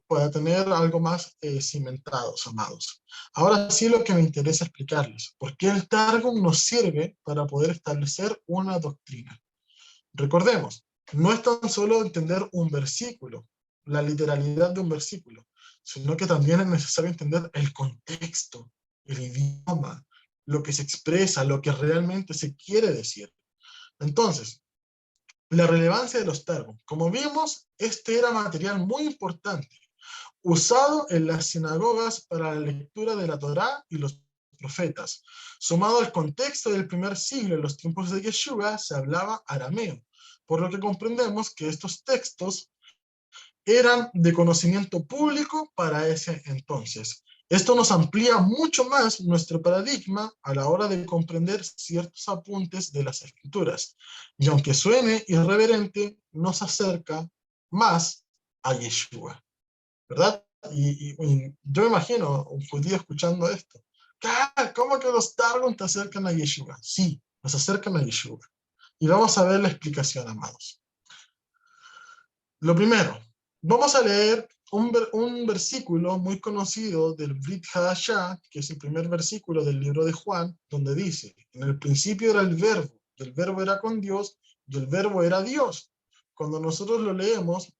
para tener algo más cimentados, amados. Ahora sí, lo que me interesa explicarles, ¿por qué el Targum nos sirve para poder establecer una doctrina? Recordemos, no es tan solo entender un versículo, la literalidad de un versículo, sino que también es necesario entender el contexto, el idioma, lo que se expresa, lo que realmente se quiere decir. Entonces, la relevancia de los Targum. Como vimos, este era material muy importante, usado en las sinagogas para la lectura de la Torá y los profetas. Sumado al contexto del primer siglo, en los tiempos de Yeshua, se hablaba arameo, por lo que comprendemos que estos textos eran de conocimiento público para ese entonces. Esto nos amplía mucho más nuestro paradigma a la hora de comprender ciertos apuntes de las escrituras. Y aunque suene irreverente, nos acerca más a Yeshua, ¿verdad? Y yo me imagino un judío escuchando esto. ¿Cómo que los Targum te acercan a Yeshua? Sí, nos acercan a Yeshua. Y vamos a ver la explicación, amados. Lo primero, vamos a leer un versículo muy conocido del Brit Hadashah, que es el primer versículo del libro de Juan, donde dice, en el principio era el verbo, y el verbo era con Dios, y el verbo era Dios. Cuando nosotros lo leemos,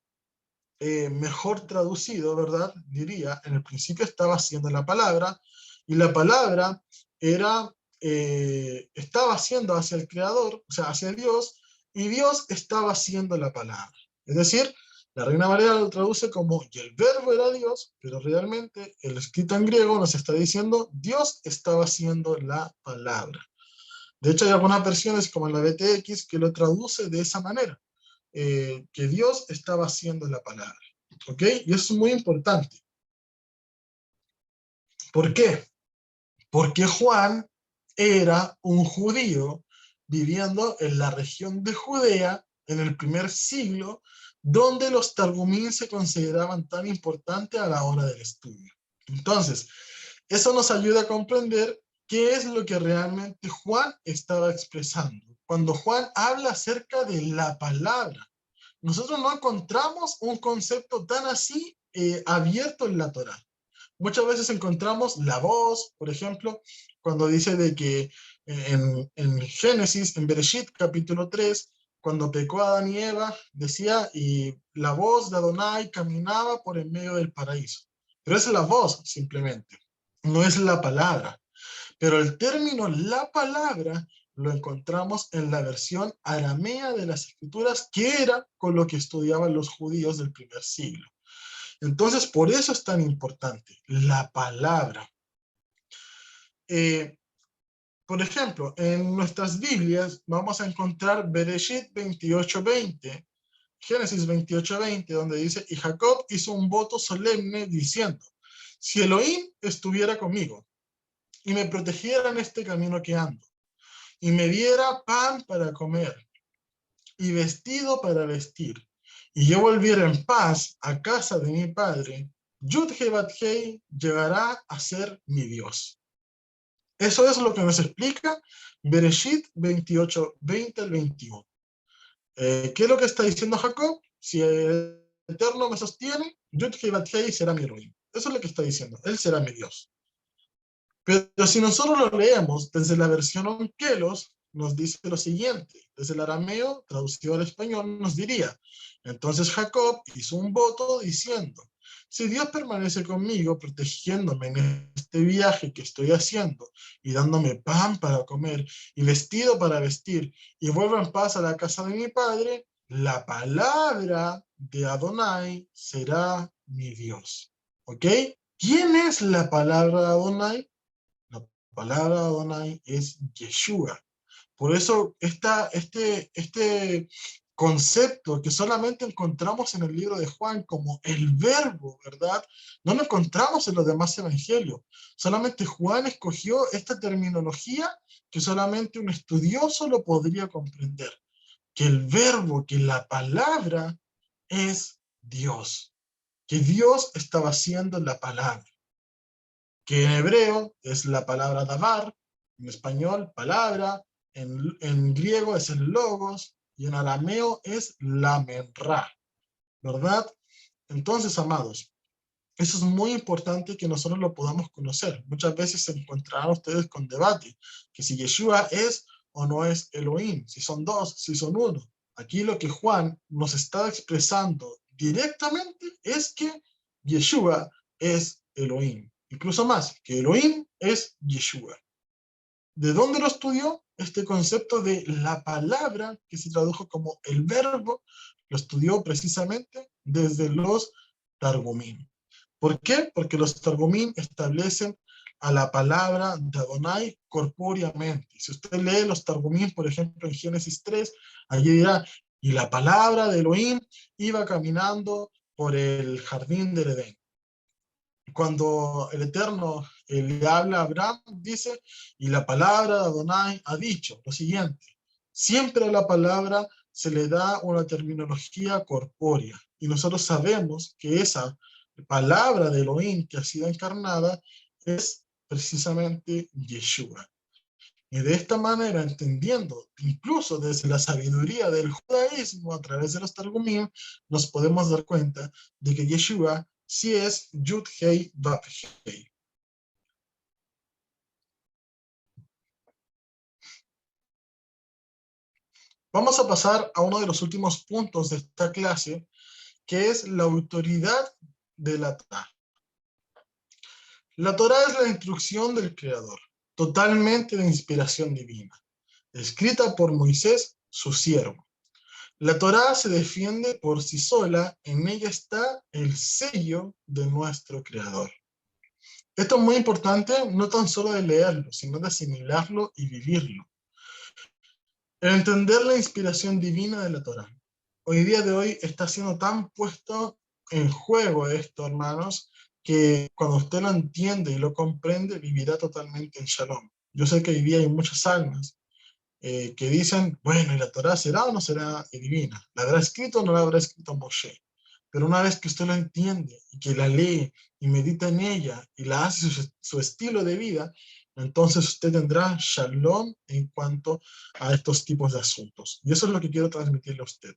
mejor traducido, ¿verdad? Diría, en el principio estaba siendo la palabra, y la palabra estaba siendo hacia el Creador, o sea, hacia Dios, y Dios estaba siendo la palabra. Es decir, la Reina Valera lo traduce como, y el verbo era Dios, pero realmente el escrito en griego nos está diciendo, Dios estaba siendo la palabra. De hecho, hay algunas versiones, como en la BTX, que lo traduce de esa manera, que Dios estaba haciendo la palabra. ¿Ok? Y eso es muy importante. ¿Por qué? Porque Juan era un judío viviendo en la región de Judea en el primer siglo, donde los Targumim se consideraban tan importantes a la hora del estudio. Entonces, eso nos ayuda a comprender qué es lo que realmente Juan estaba expresando. Cuando Juan habla acerca de la palabra, nosotros no encontramos un concepto tan así abierto en la Torá. Muchas veces encontramos la voz, por ejemplo, cuando dice de que en Génesis, en Bereshit capítulo 3, cuando pecó Adán y Eva, decía, y la voz de Adonai caminaba por en medio del paraíso. Pero es la voz, simplemente, no es la palabra. Pero el término la palabra lo encontramos en la versión aramea de las escrituras, que era con lo que estudiaban los judíos del primer siglo. Entonces, por eso es tan importante la palabra. Por ejemplo, en nuestras Biblias vamos a encontrar Bereshit 28:20, Génesis 28:20, donde dice, y Jacob hizo un voto solemne diciendo, si Elohim estuviera conmigo y me protegiera en este camino que ando, y me diera pan para comer y vestido para vestir, y yo volviera en paz a casa de mi padre, Yud-Heh Bat-Heh llegará a ser mi Dios. Eso es lo que nos explica Bereshit 28:20 al 21. ¿Qué es lo que está diciendo Jacob? Si el Eterno me sostiene, Yud-Heh Bat-Heh será mi Elohim. Eso es lo que está diciendo. Él será mi Dios. Pero si nosotros lo leemos desde la versión Onkelos, nos dice lo siguiente. Desde el arameo, traducido al español, nos diría, entonces Jacob hizo un voto diciendo, si Dios permanece conmigo, protegiéndome en este viaje que estoy haciendo, y dándome pan para comer, y vestido para vestir, y vuelvo en paz a la casa de mi padre, la palabra de Adonai será mi Dios. ¿Ok? ¿Quién es la palabra de Adonai? La palabra Adonai es Yeshua. Por eso este concepto que solamente encontramos en el libro de Juan como el verbo, ¿verdad? No lo encontramos en los demás evangelios. Solamente Juan escogió esta terminología que solamente un estudioso lo podría comprender. Que el verbo, que la palabra es Dios. Que Dios estaba haciendo la palabra. Que en hebreo es la palabra davar, en español palabra, en griego es el logos, y en arameo es la menra, ¿verdad? Entonces, amados, eso es muy importante que nosotros lo podamos conocer. Muchas veces se encontrarán ustedes con debate, que si Yeshua es o no es Elohim, si son dos, si son uno. Aquí lo que Juan nos está expresando directamente es que Yeshua es Elohim. Incluso más, que Elohim es Yeshua. ¿De dónde lo estudió? Este concepto de la palabra, que se tradujo como el verbo, lo estudió precisamente desde los Targumim. ¿Por qué? Porque los Targumim establecen a la palabra de Adonai corpóreamente. Si usted lee los Targumim, por ejemplo, en Génesis 3, allí dirá, y la palabra de Elohim iba caminando por el jardín del Edén. Cuando el Eterno le habla a Abraham, dice, y la palabra de Adonai ha dicho lo siguiente, siempre a la palabra se le da una terminología corpórea, y nosotros sabemos que esa palabra de Elohim que ha sido encarnada es precisamente Yeshua. Y de esta manera, entendiendo incluso desde la sabiduría del judaísmo a través de los Targumim, nos podemos dar cuenta de que Yeshua sí es Yud-Heh Vav-Heh. Vamos a pasar a uno de los últimos puntos de esta clase, que es la autoridad de la Torá. La Torá es la instrucción del Creador, totalmente de inspiración divina, escrita por Moisés, su siervo. La Torá se defiende por sí sola, en ella está el sello de nuestro Creador. Esto es muy importante, no tan solo de leerlo, sino de asimilarlo y vivirlo. El entender la inspiración divina de la Torá. Hoy día de hoy está siendo tan puesto en juego esto, hermanos, que cuando usted lo entiende y lo comprende, vivirá totalmente en Shalom. Yo sé que hoy día hay muchas almas que dicen, bueno, ¿y la Torá será o no será divina? ¿La habrá escrito o no la habrá escrito Moshe? Pero una vez que usted lo entiende y que la lee y medita en ella y la hace su estilo de vida, entonces usted tendrá shalom en cuanto a estos tipos de asuntos. Y eso es lo que quiero transmitirle a usted.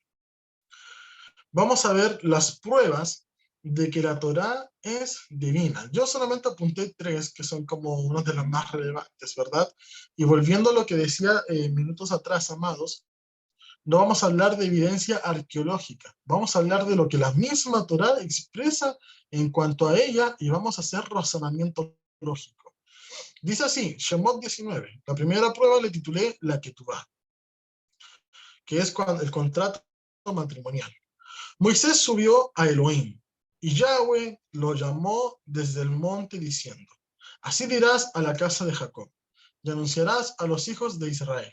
Vamos a ver las pruebas de que la Torá es divina. Yo solamente apunté 3, que son como una de las más relevantes, ¿verdad? Y volviendo a lo que decía minutos atrás, amados, no vamos a hablar de evidencia arqueológica, vamos a hablar de lo que la misma Torá expresa en cuanto a ella y vamos a hacer razonamiento lógico. Dice así, Shemot 19, la primera prueba le titulé la Ketubá, que es el contrato matrimonial. Moisés subió a Elohim y Yahweh lo llamó desde el monte diciendo, Así dirás a la casa de Jacob, y anunciarás a los hijos de Israel.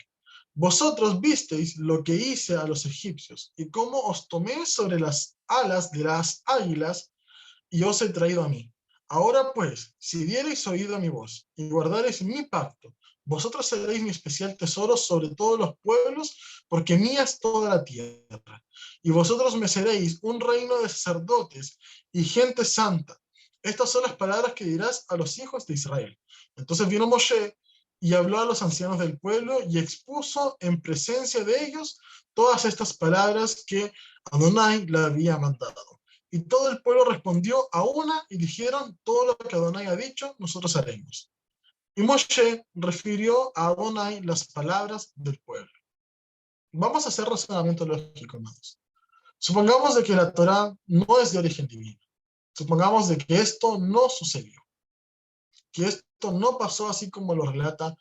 Vosotros visteis lo que hice a los egipcios, y cómo os tomé sobre las alas de las águilas, y os he traído a mí. Ahora pues, si diereis oído a mi voz, y guardareis mi pacto, vosotros seréis mi especial tesoro sobre todos los pueblos, porque mía es toda la tierra. Y vosotros me seréis un reino de sacerdotes y gente santa. Estas son las palabras que dirás a los hijos de Israel. Entonces vino Moshe y habló a los ancianos del pueblo y expuso en presencia de ellos todas estas palabras que Adonai le había mandado. Y todo el pueblo respondió a una y dijeron: todo lo que Adonai ha dicho, nosotros haremos. Y Moshe refirió a Adonai las palabras del pueblo. Vamos a hacer razonamiento lógico, hermanos. Supongamos de que la Torá no es de origen divino. Supongamos de que esto no sucedió, que esto no pasó así como lo relata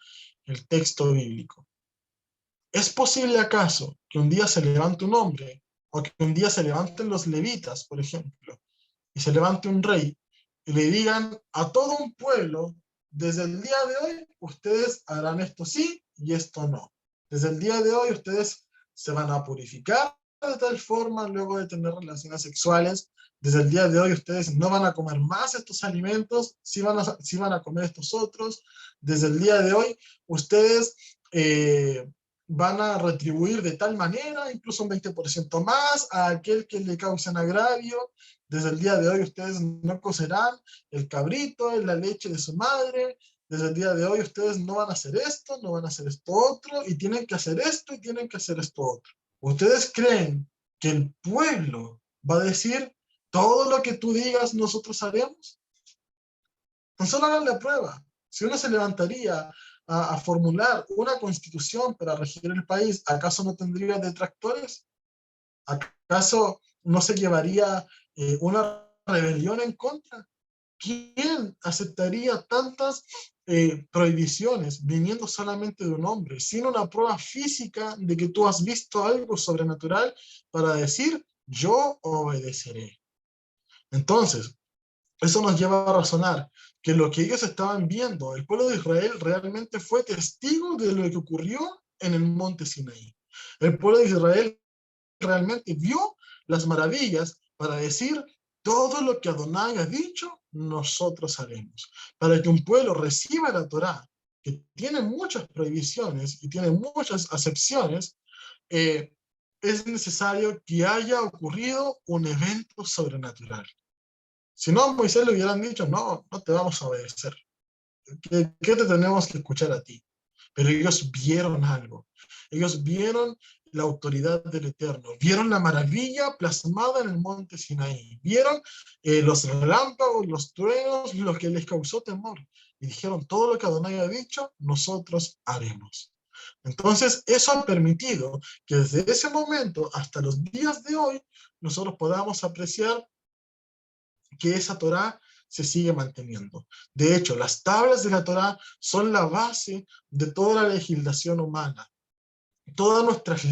el texto bíblico. ¿Es posible acaso que un día se levante un hombre, o que un día se levanten los levitas, por ejemplo, y se levante un rey y le digan a todo un pueblo: desde el día de hoy ustedes harán esto sí y esto no? Desde el día de hoy ustedes se van a purificar de tal forma luego de tener relaciones sexuales. Desde el día de hoy ustedes no van a comer más estos alimentos, sí van a comer estos otros. Desde el día de hoy ustedes van a retribuir de tal manera, incluso un 20% más, a aquel que le causan agravio. Desde el día de hoy ustedes no cocerán el cabrito en la leche de su madre. Desde el día de hoy ustedes no van a hacer esto, no van a hacer esto otro, y tienen que hacer esto y tienen que hacer esto otro. ¿Ustedes creen que el pueblo va a decir: todo lo que tú digas nosotros haremos? Tan solo hagan la prueba. Si uno se levantaría a formular una constitución para regir el país, ¿acaso no tendría detractores? ¿Acaso no se llevaría una rebelión en contra? ¿Quién aceptaría tantas prohibiciones viniendo solamente de un hombre, sin una prueba física de que tú has visto algo sobrenatural para decir: yo obedeceré? Entonces, eso nos lleva a razonar que lo que ellos estaban viendo, el pueblo de Israel realmente fue testigo de lo que ocurrió en el monte Sinaí. El pueblo de Israel realmente vio las maravillas para decir: todo lo que Adonai ha dicho, nosotros haremos. Para que un pueblo reciba la Torá, que tiene muchas prohibiciones y tiene muchas acepciones, es necesario que haya ocurrido un evento sobrenatural. Si no, a Moisés le hubieran dicho: no, no te vamos a obedecer. ¿Qué te tenemos que escuchar a ti? Pero ellos vieron algo. Ellos vieron la autoridad del Eterno. Vieron la maravilla plasmada en el monte Sinaí. Vieron los relámpagos, los truenos, lo que les causó temor. Y dijeron: todo lo que Adonai ha dicho, nosotros haremos. Entonces, eso ha permitido que desde ese momento hasta los días de hoy, nosotros podamos apreciar que esa Torá se sigue manteniendo. De hecho, las tablas de la Torá son la base de toda la legislación humana. Todas nuestras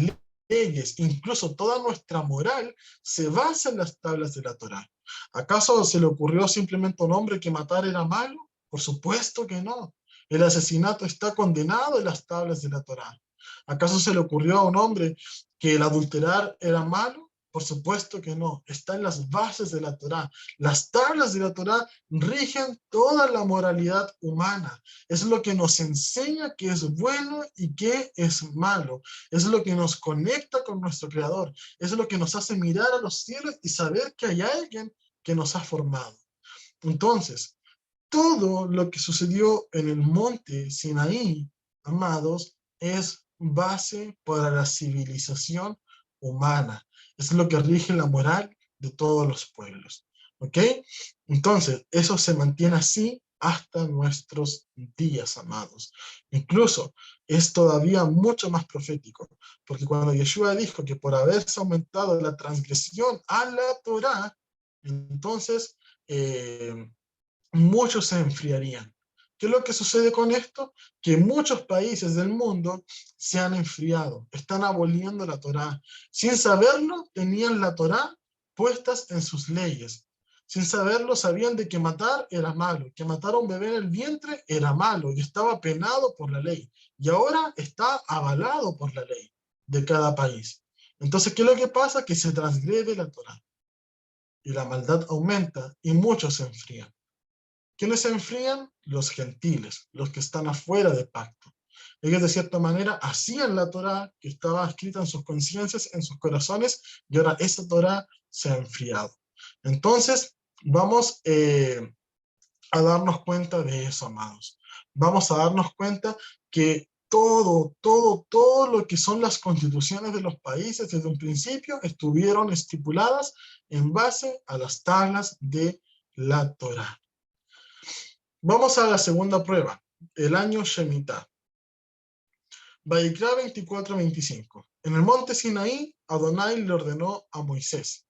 leyes, incluso toda nuestra moral, se basa en las tablas de la Torá. ¿Acaso se le ocurrió simplemente a un hombre que matar era malo? Por supuesto que no. El asesinato está condenado en las tablas de la Torá. ¿Acaso se le ocurrió a un hombre que el adulterar era malo? Por supuesto que no. Está en las bases de la Torá. Las tablas de la Torá rigen toda la moralidad humana. Es lo que nos enseña qué es bueno y qué es malo. Es lo que nos conecta con nuestro Creador. Es lo que nos hace mirar a los cielos y saber que hay alguien que nos ha formado. Entonces, todo lo que sucedió en el monte Sinaí, amados, es base para la civilización humana. Es lo que rige la moral de todos los pueblos. ¿Ok? Entonces, eso se mantiene así hasta nuestros días, amados. Incluso es todavía mucho más profético, porque cuando Yeshua dijo que por haberse aumentado la transgresión a la Torá, entonces muchos se enfriarían. ¿Qué es lo que sucede con esto? Que muchos países del mundo se han enfriado, están aboliendo la Torá. Sin saberlo, tenían la Torá puestas en sus leyes. Sin saberlo, sabían de que matar era malo, que matar a un bebé en el vientre era malo y estaba penado por la ley. Y ahora está avalado por la ley de cada país. Entonces, ¿qué es lo que pasa? Que se transgrede la Torá y la maldad aumenta y muchos se enfrían. ¿Quiénes se enfrían? Los gentiles, los que están afuera del pacto. Ellos de cierta manera hacían la Torá que estaba escrita en sus conciencias, en sus corazones, y ahora esa Torá se ha enfriado. Entonces, vamos a darnos cuenta de eso, amados. Vamos a darnos cuenta que todo lo que son las constituciones de los países desde un principio estuvieron estipuladas en base a las tablas de la Torá. Vamos a la segunda prueba, el año Shemitah. Vayikra 24-25. En el monte Sinaí, Adonai le ordenó a Moisés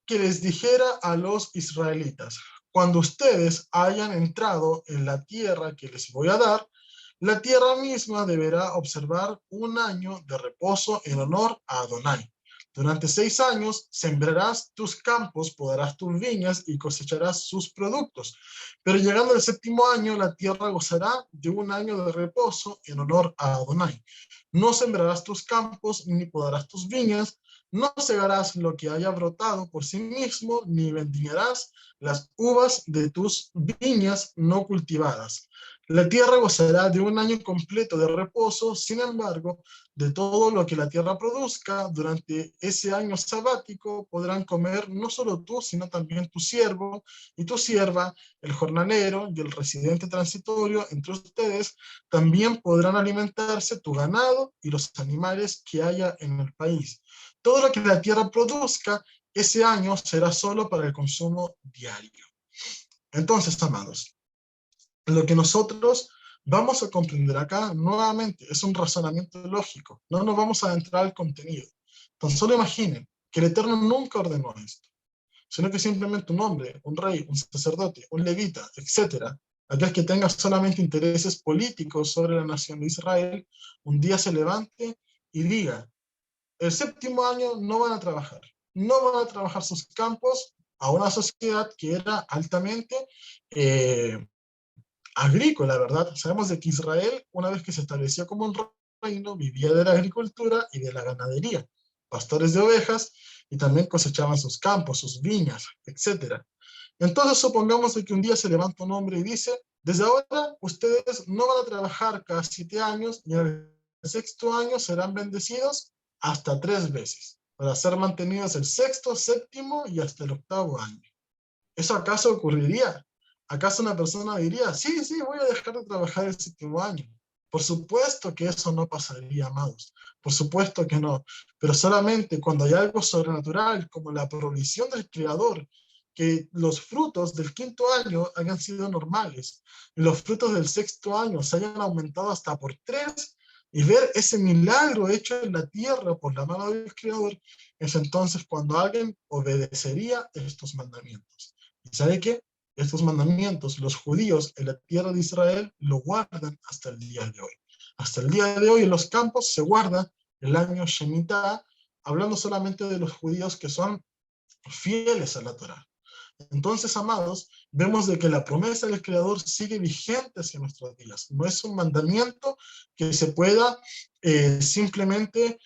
que les dijera a los israelitas: cuando ustedes hayan entrado en la tierra que les voy a dar, la tierra misma deberá observar un año de reposo en honor a Adonai. Durante 6 años sembrarás tus campos, podarás tus viñas y cosecharás sus productos. Pero llegando al 7º año, la tierra gozará de un año de reposo en honor a Adonai. No sembrarás tus campos ni podarás tus viñas, no cegarás lo que haya brotado por sí mismo, ni vendimiarás las uvas de tus viñas no cultivadas. La tierra gozará de un año completo de reposo. Sin embargo, de todo lo que la tierra produzca durante ese año sabático podrán comer no solo tú, sino también tu siervo y tu sierva, el jornalero y el residente transitorio entre ustedes. También podrán alimentarse tu ganado y los animales que haya en el país. Todo lo que la tierra produzca ese año será solo para el consumo diario. Entonces, amados, lo que nosotros vamos a comprender acá nuevamente es un razonamiento lógico. No nos vamos a adentrar al contenido. Tan solo imaginen que el Eterno nunca ordenó esto, sino que simplemente un hombre, un rey, un sacerdote, un levita, etcétera, aquel que tenga solamente intereses políticos sobre la nación de Israel, un día se levante y diga: el 7º año no van a trabajar. No van a trabajar sus campos, a una sociedad que era altamente agrícola, ¿verdad? Sabemos de que Israel, una vez que se estableció como un reino, vivía de la agricultura y de la ganadería, pastores de ovejas, y también cosechaban sus campos, sus viñas, etc. Entonces supongamos de que un día se levanta un hombre y dice: desde ahora ustedes no van a trabajar cada 7 años, y en el 6º año serán bendecidos hasta 3 veces, para ser mantenidos el 6º, 7º y hasta el 8º año. ¿Eso acaso ocurriría? ¿Acaso una persona diría: sí, sí, voy a dejar de trabajar el 7º año? Por supuesto que eso no pasaría, amados. Por supuesto que no. Pero solamente cuando hay algo sobrenatural, como la provisión del Creador, que los frutos del 5º año hayan sido normales, y los frutos del 6º año se hayan aumentado hasta por 3, y ver ese milagro hecho en la tierra por la mano del Creador, es entonces cuando alguien obedecería estos mandamientos. ¿Y sabe qué? Estos mandamientos, los judíos en la tierra de Israel lo guardan hasta el día de hoy. Hasta el día de hoy en los campos se guarda el año Shemitah, hablando solamente de los judíos que son fieles a la Torá. Entonces, amados, vemos de que la promesa del Creador sigue vigente hacia nuestros días. No es un mandamiento que se pueda simplemente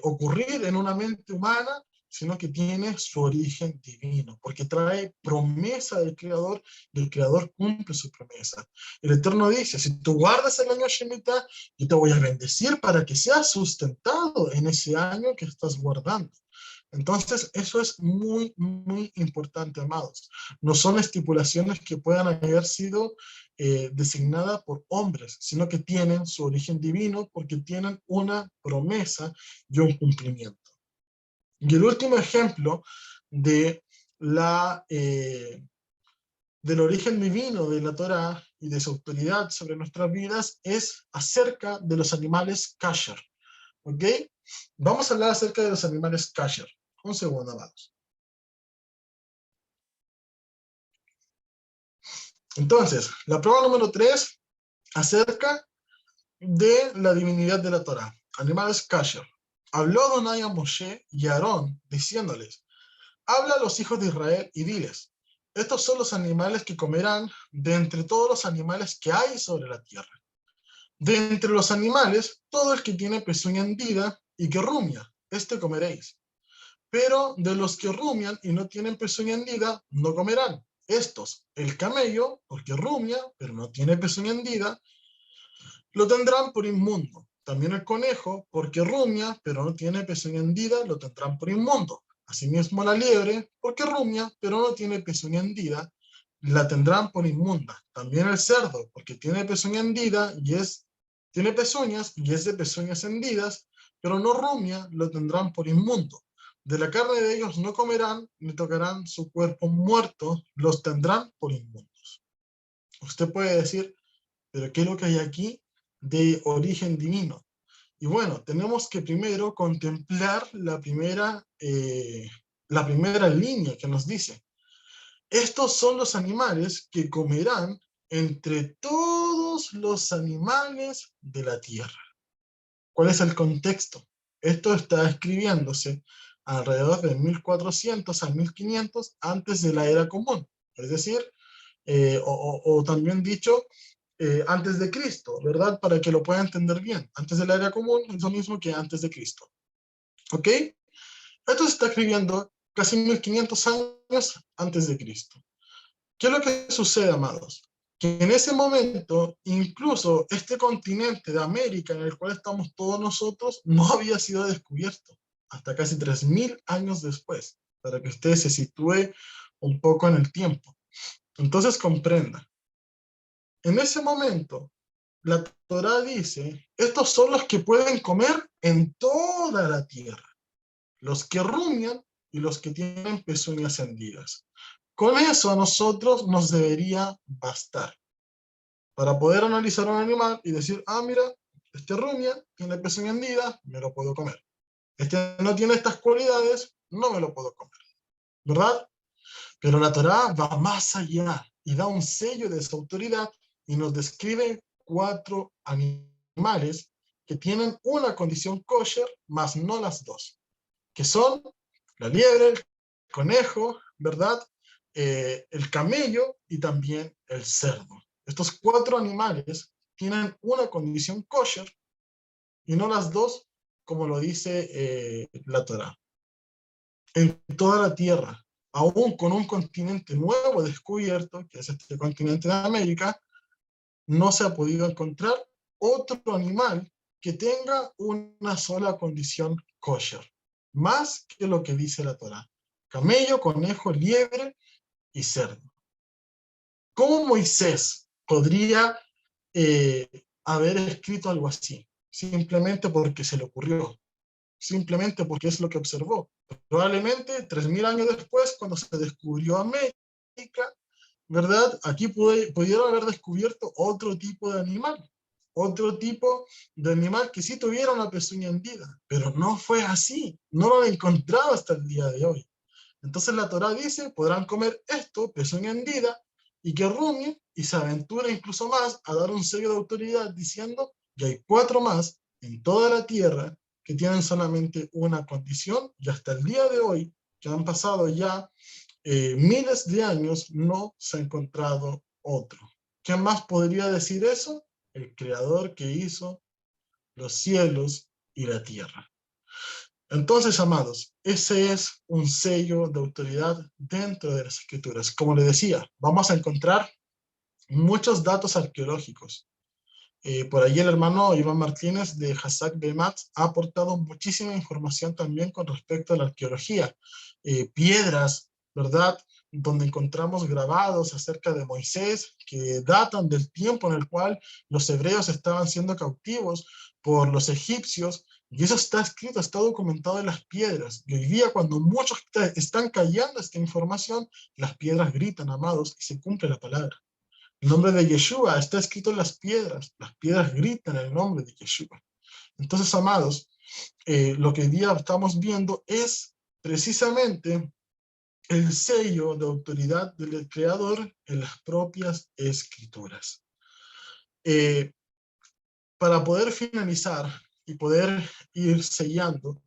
ocurrir en una mente humana, sino que tiene su origen divino, porque trae promesa del Creador, y el Creador cumple su promesa. El Eterno dice: si tú guardas el año Shemitah, yo te voy a bendecir para que seas sustentado en ese año que estás guardando. Entonces, eso es muy, muy importante, amados. No son estipulaciones que puedan haber sido designadas por hombres, sino que tienen su origen divino porque tienen una promesa y un cumplimiento. Y el último ejemplo de del origen divino de la Torá y de su autoridad sobre nuestras vidas es acerca de los animales kasher. ¿Ok? Vamos a hablar acerca de los animales kasher. Un segundo, amados. Entonces, la prueba número 3, acerca de la divinidad de la Torá. Animales kasher. Habló Adonai a Moshe y a Aarón, diciéndoles: habla a los hijos de Israel y diles: estos son los animales que comerán de entre todos los animales que hay sobre la tierra. De entre los animales, todo el que tiene pezuña hendida y que rumia, este comeréis. Pero de los que rumian y no tienen pezuña hendida, no comerán. Estos, el camello, porque rumia, pero no tiene pezuña hendida, lo tendrán por inmundo. También el conejo, porque rumia, pero no tiene pezuña hendida, lo tendrán por inmundo. Asimismo la liebre, porque rumia, pero no tiene pezuña hendida, la tendrán por inmunda. También el cerdo, porque tiene pezuña hendida tiene pezuñas y es de pezuñas hendidas, pero no rumia, lo tendrán por inmundo. De la carne de ellos no comerán, ni tocarán su cuerpo muerto, los tendrán por inmundos. Usted puede decir, pero ¿qué es lo que hay aquí de origen divino? Y bueno, tenemos que primero contemplar la primera línea que nos dice, estos son los animales que comerán entre todos los animales de la tierra. ¿Cuál es el contexto? Esto está escribiéndose alrededor de 1400 a 1500 antes de la era común. Es decir, o también dicho, antes de Cristo, ¿verdad? Para que lo pueda entender bien. Antes de la era común es lo mismo que antes de Cristo. ¿Ok? Esto se está escribiendo casi 1500 años antes de Cristo. ¿Qué es lo que sucede, amados? Que en ese momento, incluso este continente de América en el cual estamos todos nosotros, no había sido descubierto hasta casi 3000 años después, para que usted se sitúe un poco en el tiempo. Entonces comprenda. En ese momento, la Torá dice, estos son los que pueden comer en toda la tierra, los que rumian y los que tienen pezuñas hendidas. Con eso a nosotros nos debería bastar para poder analizar un animal y decir, ah, mira, este rumia tiene pezuña hendida, me lo puedo comer. Este no tiene estas cualidades, no me lo puedo comer. ¿Verdad? Pero la Torá va más allá y da un sello de esa autoridad y nos describe 4 animales que tienen una condición kosher, más no las dos, que son la liebre, el conejo, ¿verdad? El camello y también el cerdo. Estos 4 animales tienen una condición kosher y no las dos, como lo dice la Torá. En toda la tierra, aún con un continente nuevo descubierto, que es este continente de América, no se ha podido encontrar otro animal que tenga una sola condición kosher, más que lo que dice la Torá: camello, conejo, liebre y cerdo. ¿Cómo Moisés podría haber escrito algo así? Simplemente porque se le ocurrió, simplemente porque es lo que observó. Probablemente 3000 años después, cuando se descubrió América, ¿verdad? Aquí pudieron haber descubierto otro tipo de animal que sí tuviera una pezuña hendida, pero no fue así, no lo han encontrado hasta el día de hoy. Entonces la Torá dice, podrán comer esto, pezuña hendida, y que rumie, y se aventura incluso más a dar un sello de autoridad diciendo que hay 4 más en toda la tierra que tienen solamente una condición, y hasta el día de hoy, que han pasado ya miles de años, no se ha encontrado otro. ¿Quién más podría decir eso? El Creador que hizo los cielos y la tierra. Entonces, amados, ese es un sello de autoridad dentro de las escrituras. Como le decía, vamos a encontrar muchos datos arqueológicos. Por ahí el hermano Iván Martínez de Hassak Bemat ha aportado muchísima información también con respecto a la arqueología. Piedras, ¿verdad? Donde encontramos grabados acerca de Moisés que datan del tiempo en el cual los hebreos estaban siendo cautivos por los egipcios, y eso está escrito, está documentado en las piedras. Y hoy día, cuando muchos están callando esta información, las piedras gritan, amados, y se cumple la palabra. El nombre de Yeshua está escrito en las piedras gritan el nombre de Yeshua. Entonces, amados, lo que hoy día estamos viendo es precisamente el sello de autoridad del Creador en las propias escrituras. Para poder finalizar y poder ir sellando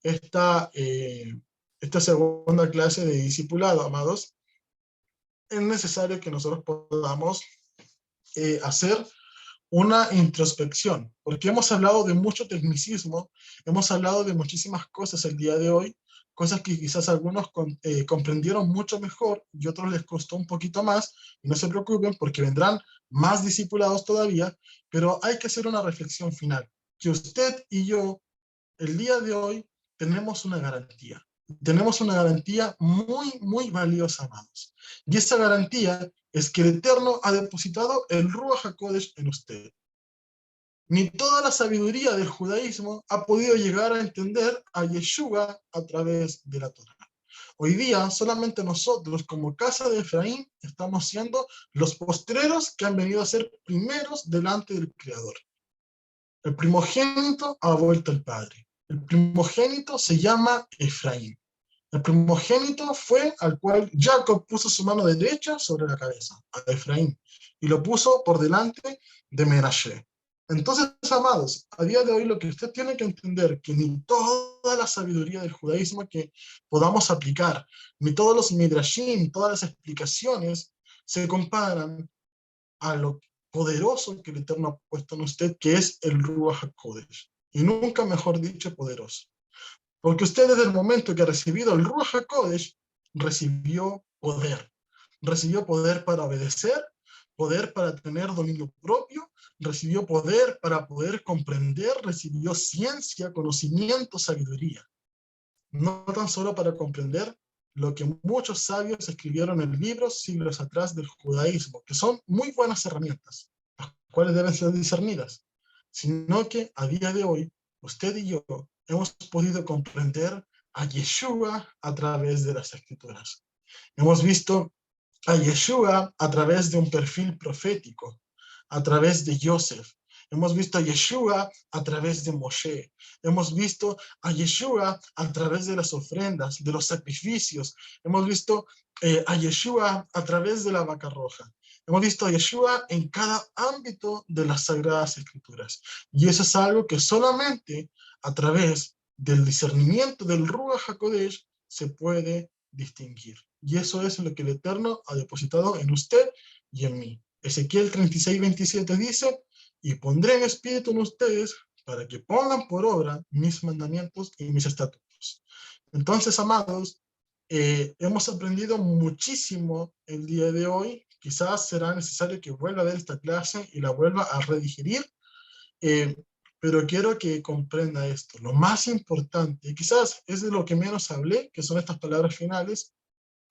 esta segunda clase de discipulado, amados, es necesario que nosotros podamos hacer una introspección, porque hemos hablado de mucho tecnicismo, hemos hablado de muchísimas cosas el día de hoy, cosas que quizás algunos comprendieron mucho mejor y otros les costó un poquito más, y no se preocupen porque vendrán más discipulados todavía, pero hay que hacer una reflexión final, que usted y yo el día de hoy tenemos una garantía muy, muy valiosa, amados, y esa garantía es que el Eterno ha depositado el Ruach HaKodesh en usted. Ni toda la sabiduría del judaísmo ha podido llegar a entender a Yeshua a través de la Torá. Hoy día solamente nosotros como casa de Efraín estamos siendo los postreros que han venido a ser primeros delante del Creador. El primogénito ha vuelto al Padre. El primogénito se llama Efraín. El primogénito fue al cual Jacob puso su mano derecha sobre la cabeza, a Efraín, y lo puso por delante de Menashe. Entonces, amados, a día de hoy lo que usted tiene que entender, que ni toda la sabiduría del judaísmo que podamos aplicar, ni todos los midrashim, todas las explicaciones, se comparan a lo poderoso que el Eterno ha puesto en usted, que es el Ruach HaKodesh. Y nunca mejor dicho poderoso. Porque usted desde el momento que ha recibido el Ruach HaKodesh, recibió poder. Recibió poder para obedecer, poder para tener dominio propio, recibió poder para poder comprender, recibió ciencia, conocimiento, sabiduría. No tan solo para comprender lo que muchos sabios escribieron en libros siglos atrás del judaísmo, que son muy buenas herramientas, las cuales deben ser discernidas, sino que a día de hoy, usted y yo hemos podido comprender a Yeshua a través de las Escrituras. Hemos visto a Yeshua a través de un perfil profético, a través de Joseph. Hemos visto a Yeshua a través de Moshe. Hemos visto a Yeshua a través de las ofrendas, de los sacrificios. Hemos visto a Yeshua a través de la vaca roja. Hemos visto a Yeshua en cada ámbito de las Sagradas Escrituras. Y eso es algo que solamente a través del discernimiento del Ruach HaKodesh se puede distinguir. Y eso es lo que el Eterno ha depositado en usted y en mí. Ezequiel 36:27 dice, y pondré en espíritu en ustedes para que pongan por obra mis mandamientos y mis estatutos. Entonces, amados, hemos aprendido muchísimo el día de hoy. Quizás será necesario que vuelva a ver esta clase y la vuelva a redigerir, pero quiero que comprenda esto. Lo más importante, y quizás es de lo que menos hablé, que son estas palabras finales,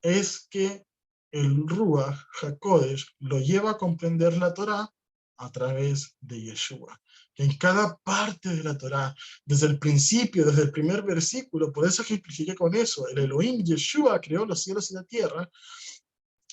es que el Ruach HaKodesh lo lleva a comprender la Torá a través de Yeshua. En cada parte de la Torá, desde el principio, desde el primer versículo, por eso ejemplifiqué con eso, el Elohim Yeshua creó los cielos y la tierra,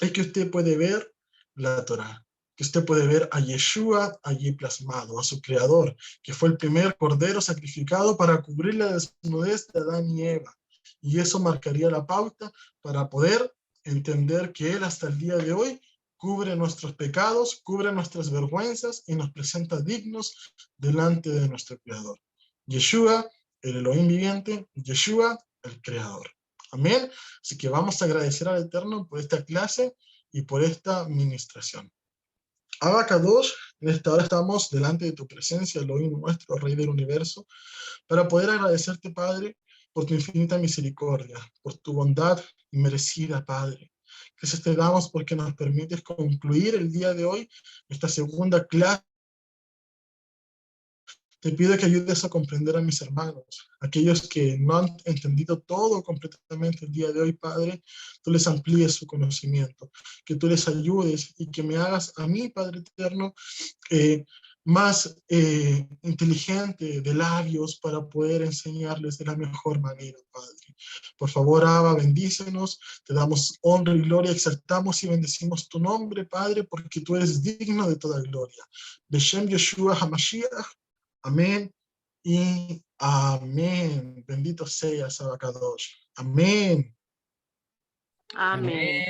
es que usted puede ver la Torá, que usted puede ver a Yeshua allí plasmado, a su creador, que fue el primer cordero sacrificado para cubrir la desnudez de Adán y Eva. Y eso marcaría la pauta para poder entender que Él hasta el día de hoy cubre nuestros pecados, cubre nuestras vergüenzas y nos presenta dignos delante de nuestro Creador. Yeshua, el Elohim viviente, Yeshua, el Creador. Amén. Así que vamos a agradecer al Eterno por esta clase y por esta ministración. Abacados, en esta hora estamos delante de tu presencia, Elohim nuestro, Rey del universo, para poder agradecerte, Padre, por tu infinita misericordia, por tu bondad inmerecida, Padre. Gracias te damos porque nos permites concluir el día de hoy esta segunda clase. Te pido que ayudes a comprender a mis hermanos, aquellos que no han entendido todo completamente el día de hoy, Padre, tú les amplíes su conocimiento, que tú les ayudes y que me hagas a mí, Padre eterno, más inteligente de labios para poder enseñarles de la mejor manera, Padre. Por favor, Abba, bendícenos, te damos honra y gloria, exaltamos y bendecimos tu nombre, Padre, porque tú eres digno de toda gloria. Beshem Yeshua HaMashiach. Amén y amén. Bendito seas, Abacadosh. Amén. Amén.